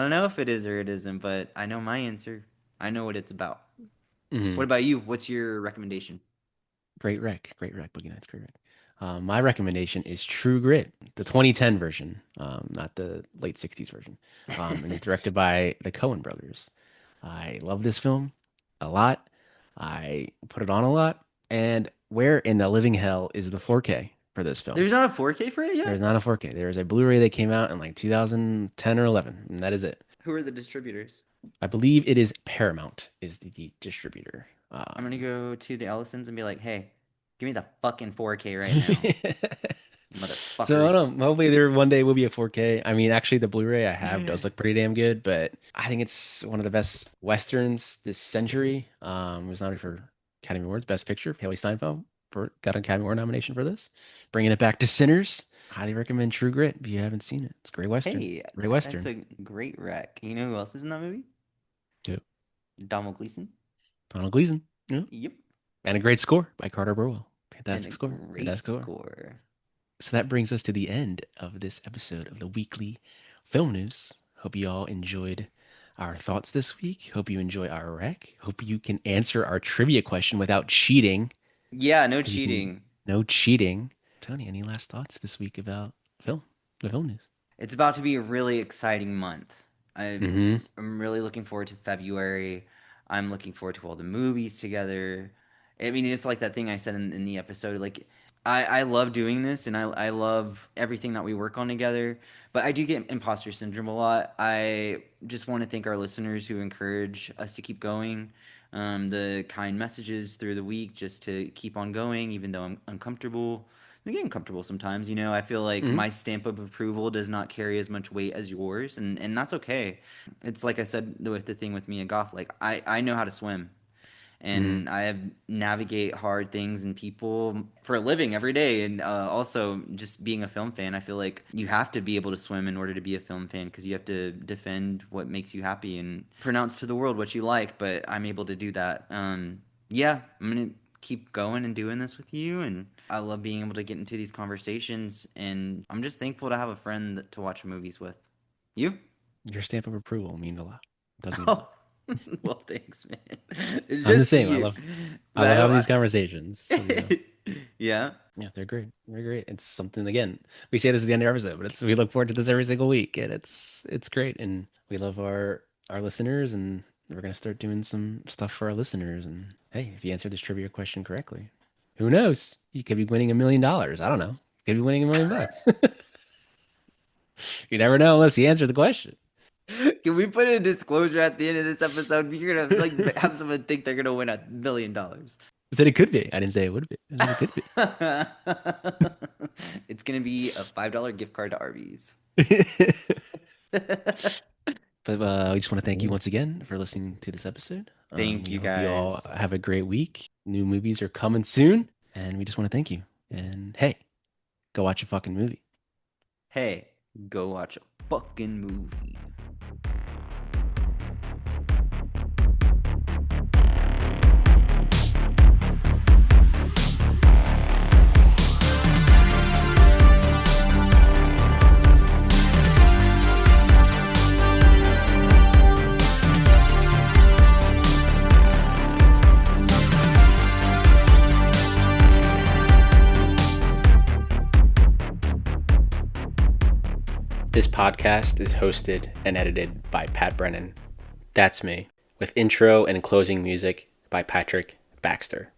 know if it is or it isn't, but I know my answer. I know what it's about. What Hmm. about you? What's your recommendation? Great wreck, Boogie Nights, great wreck. My recommendation is True Grit, the 2010 version, not the late 60s version. And it's directed by the Coen brothers. I love this film a lot. I put it on a lot. And where in the living hell is the 4K for this film? There's not a 4K for it There's yet? not a 4K. There is a Blu-ray that came out in like 2010 or 11, and that is it. Who are the distributors? I believe it is Paramount is the distributor. I'm gonna go to the Ellisons and be like, hey, give me the fucking 4K right now, you So I motherfuckers. don't know. Hopefully there one day will be a 4K. I mean, actually the Blu-ray I have does look pretty damn good, but I think it's one of the best Westerns this century. It was nominated for Academy Awards, Best Picture. Haley Steinfeld got an Academy Award nomination for this. Bringing it back to Sinners. Highly recommend True Grit if you haven't seen it. It's a great Western. Hey, Great that's Western. a great rec. You know who else is in that movie? Yep. Donald Gleason. Donald Gleason. Yep. Yep. And a great score by Carter Burwell. And a Fantastic score. great Fantastic score. score. So that brings us to the end of this episode of the weekly film news. Hope you all enjoyed our thoughts this week. Hope you enjoy our rec. Hope you can answer our trivia question without cheating. Yeah, no Because you can, cheating. no cheating. Tony, any last thoughts this week about film, the film news? It's about to be a really exciting month. I'm Mm-hmm. I'm really looking forward to February. I'm looking forward to all the movies together. I mean, it's like that thing I said in the episode. Like, I love doing this, and I love everything that we work on together. But I do get imposter syndrome a lot. I just want to thank our listeners who encourage us to keep going. The kind messages through the week just to keep on going, even though I'm uncomfortable. I get uncomfortable sometimes. I feel like Mm-hmm. my stamp of approval does not carry as much weight as yours, and that's okay. It's like I said with the thing with Mia Goth. Like I know how to swim, Mm-hmm. and I have navigate hard things and people for a living every day. And also, just being a film fan, I feel like you have to be able to swim in order to be a film fan because you have to defend what makes you happy and pronounce to the world what you like. But I'm able to do that. Yeah, I'm gonna keep going and doing this with you, and I love being able to get into these conversations. And I'm just thankful to have a friend to watch movies with. You? Your stamp of approval means a lot. It does mean a Oh, lot. well, thanks, man. It's I'm the just to same. you. I But love having I, these conversations. So, yeah. yeah, they're great. They're great. It's something again. We say this at the end of every episode, but we look forward to this every single week, and it's great. And we love our listeners, and we're gonna start doing some stuff for our listeners. And hey, if you answer this trivia question correctly, who knows? You could be winning $1 million. I don't know. You could be winning $1 million. You never know unless you answer the question. Can we put a disclosure at the end of this episode? You're gonna like have someone think they're gonna win $1 million. I said it could be. I didn't say it would be. I said it could It's gonna be a $5 gift card to Arby's. be. But we just want to thank you once again for listening to this episode. Thank We you hope you all guys. have a great week. New movies are coming soon, and we just want to thank you. And hey, go watch a fucking movie. Hey, go watch a fucking movie. This podcast is hosted and edited by Pat Brennan. That's me, with intro and closing music by Patrick Baxter.